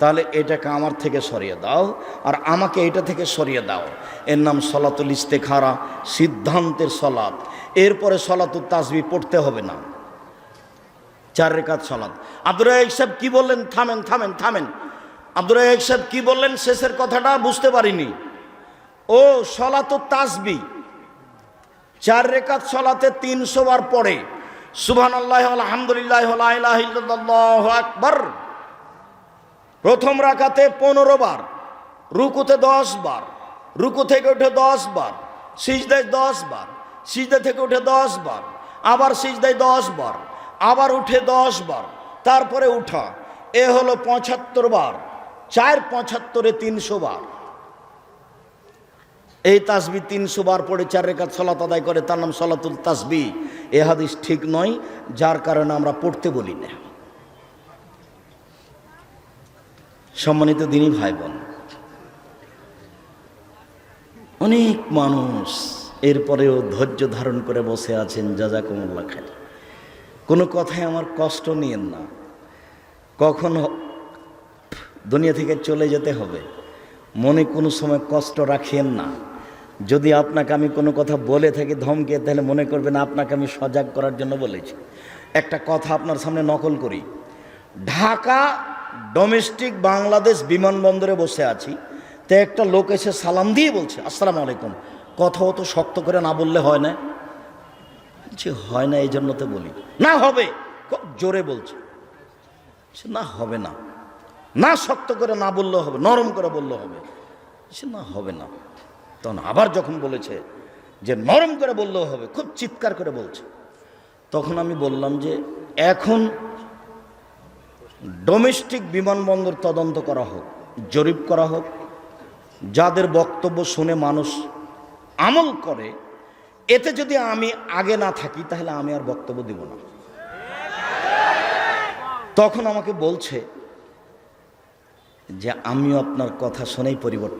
তাহলে এটাকে আমার থেকে সরিয়ে দাও, আর আমাকে এটা থেকে সরিয়ে দাও। এর নাম সালাতুল ইস্তিখারা, সিদ্ধান্তের সালাত। এরপরে সালাতুত তাসবিহ পড়তে হবে না, 4 রাকাত সালাত। আব্দুর রাজ্জাক সাহেব কি বললেন? থামেন থামেন থামেন, আব্দুর রাজ্জাক সাহেব কি বললেন শেষের কথাটা বুঝতে পারিনি। ও সলাতুত তাসবিহ 4 রাকাত সলাতে 300 বার পড়ে সুবহানাল্লাহ আলহামদুলিল্লাহ লা ইলাহা ইল্লাল্লাহু আল্লাহু আকবার। প্রথম রাকাতে 15 বার, রুকুতে 10 বার, রুকু থেকে উঠে 10 বার, সিজদায় 10 বার, সিজদা থেকে উঠে 10 বার, আবার সিজদায় 10 বার, আবার উঠে 10 বার, তারপরে উঠা। এ হলো 75 বার। 4 75 300 বার। এই তাসবিহ 300 বার পড়ে 4 রাকাত সালাত আদায় করে, তার নাম সালাতুল তাসবিহ। এ হাদিস ঠিক নয়, যার কারণে আমরা পড়তে বলি না। সম্মানিত দিনী ভাই বোন, অনেক মানুষ এরপরেও ধৈর্য ধারণ করে বসে আছেন, জাযাকুমুল্লাহ খাইর। কোনো কথায় আমার কষ্ট নিয়েন না, কখন দুনিয়া থেকে চলে যেতে হবে মনে কোনো সময় কষ্ট রাখিয়েন না। যদি আপনাকে আমি কোনো কথা বলে থাকি ধমকে, তাহলে মনে করবেন আপনাকে আমি সজাগ করার জন্য বলেছি। একটা কথা আপনার সামনে নকল করি। ঢাকা ডোমেস্টিক বাংলাদেশ বিমানবন্দরে বসে আছি, তো একটা লোক এসে সালাম দিয়ে বলছে আসসালামু আলাইকুম। কথা অত শক্ত করে না বললে হয় না? যে হয় না এই জন্য তো বলি না, হবে। খুব জোরে বলছে, না হবে না, না শক্ত করে না বললেও হবে, নরম করে বললেও হবে। সে না হবে না। তখন আবার যখন বলেছে যে নরম করে বললেও হবে, খুব চিৎকার করে বলছে, তখন আমি বললাম যে এখন ডোমেস্টিক বিমানবন্দর তদন্ত করা হোক, জরিপ করা হোক, যাদের বক্তব্য শুনে মানুষ আমল করে, এতে যদি আমি আগে না থাকি তাহলে আমি আর বক্তব্য দিব না। তখন আমাকে বলছে যে আমিও আপনার কথা শুনেই পরিবর্তন